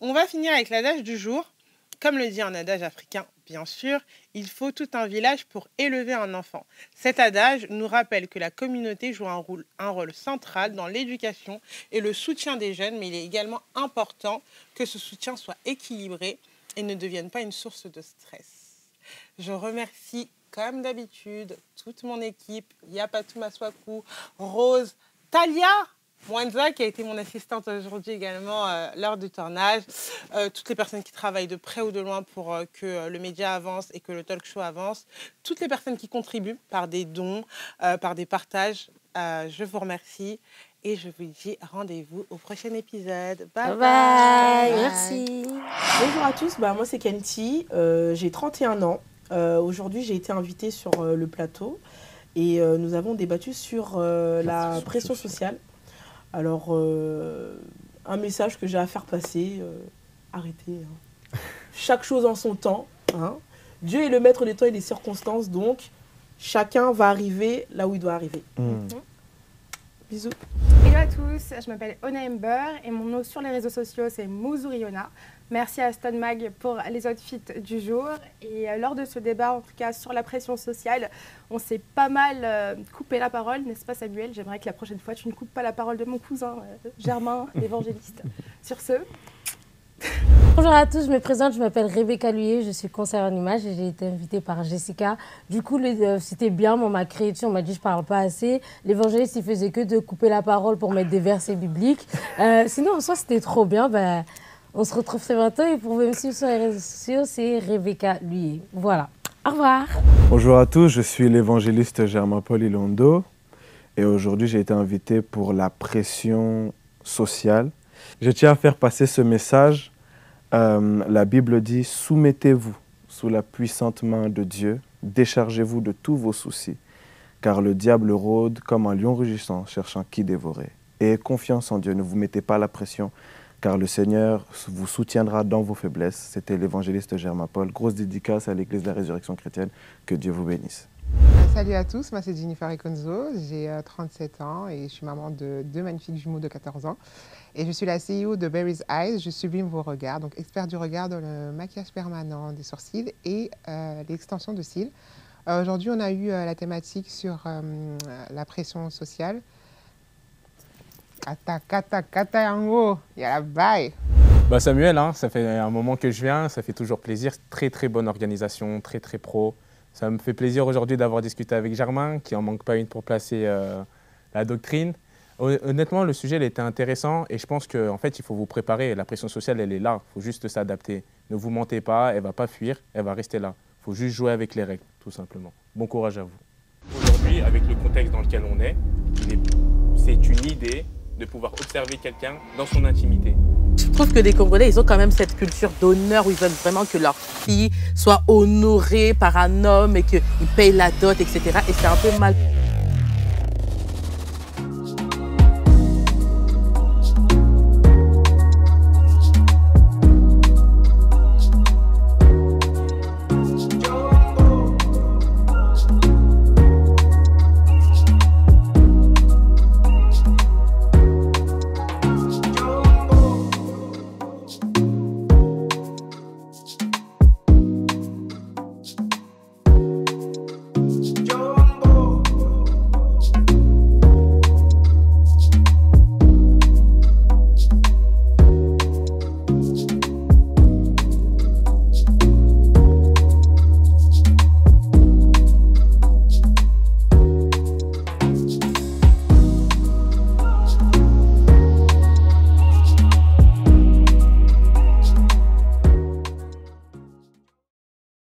S1: On va finir avec l'adage du jour. Comme le dit un adage africain, bien sûr, il faut tout un village pour élever un enfant. Cet adage nous rappelle que la communauté joue un rôle central dans l'éducation et le soutien des jeunes, mais il est également important que ce soutien soit équilibré et ne devienne pas une source de stress. Je remercie comme d'habitude toute mon équipe, Yapatou Maswaku, Rose, Talia Mwanza qui a été mon assistante aujourd'hui également lors du tournage, toutes les personnes qui travaillent de près ou de loin pour que le média avance et que le talk show avance, toutes les personnes qui contribuent par des dons, par des partages, je vous remercie et je vous dis rendez-vous au prochain épisode. Bye bye.
S2: Merci.
S5: Bonjour à tous, moi c'est Kenti, j'ai 31 ans. Aujourd'hui, j'ai été invitée sur le plateau et nous avons débattu sur la pression sociale. Alors, un message que j'ai à faire passer, arrêtez. Chaque chose en son temps. Dieu est le maître des temps et des circonstances, donc chacun va arriver là où il doit arriver. Bisous.
S6: Hello à tous, je m'appelle Ona Ember et mon nom sur les réseaux sociaux c'est Muzuriona. Merci à Stone Mag pour les outfits du jour. Et lors de ce débat, en tout cas sur la pression sociale, on s'est pas mal coupé la parole, n'est-ce pas Samuel? J'aimerais que la prochaine fois, tu ne coupes pas la parole de mon cousin Germain, l'évangéliste. Sur ce...
S2: Bonjour à tous, je me présente, je m'appelle Rebecca Luyé, je suis conseillère en images et j'ai été invitée par Jessica. Du coup, c'était bien, on m'a créé dessus, on m'a dit je parle pas assez. L'évangéliste, il faisait que de couper la parole pour mettre des versets bibliques. Sinon, en soi, c'était trop bien. On se retrouve très bientôt et pour me suivre sur les réseaux sociaux, c'est Rebecca Luyé. Voilà, au revoir.
S7: Bonjour à tous, je suis l'évangéliste Germain-Paul Ilondo et aujourd'hui j'ai été invité pour la pression sociale. Je tiens à faire passer ce message. La Bible dit « Soumettez-vous sous la puissante main de Dieu, déchargez-vous de tous vos soucis, car le diable rôde comme un lion rugissant, cherchant qui dévorer. Ayez confiance en Dieu, ne vous mettez pas la pression, car le Seigneur vous soutiendra dans vos faiblesses. » C'était l'évangéliste Germain-Paul. Grosse dédicace à l'Église de la Résurrection chrétienne. Que Dieu vous bénisse.
S3: Salut à tous, moi c'est Jennifer Ekonzo, j'ai 37 ans et je suis maman de 2 magnifiques jumeaux de 14 ans. Et je suis la CEO de Berry's Eyes, je sublime vos regards, donc expert du regard dans le maquillage permanent des sourcils et l'extension de cils. Aujourd'hui, on a eu la thématique sur la pression sociale. Kata yango, y'a la baille.
S4: Samuel, ça fait un moment que je viens, ça fait toujours plaisir. Très très bonne organisation, très très pro. Ça me fait plaisir aujourd'hui d'avoir discuté avec Germain, qui n'en manque pas une pour placer la doctrine. Honnêtement, le sujet il était intéressant et je pense qu'en fait, il faut vous préparer. La pression sociale, elle est là. Il faut juste s'adapter. Ne vous mentez pas, elle ne va pas fuir, elle va rester là. Il faut juste jouer avec les règles, tout simplement. Bon courage à vous. Aujourd'hui, avec le contexte dans lequel on est, c'est une idée de pouvoir observer quelqu'un dans son intimité.
S8: Je trouve que les Congolais, ils ont quand même cette culture d'honneur où ils veulent vraiment que leur fille soit honorée par un homme et qu'ils payent la dot, etc. Et c'est un peu mal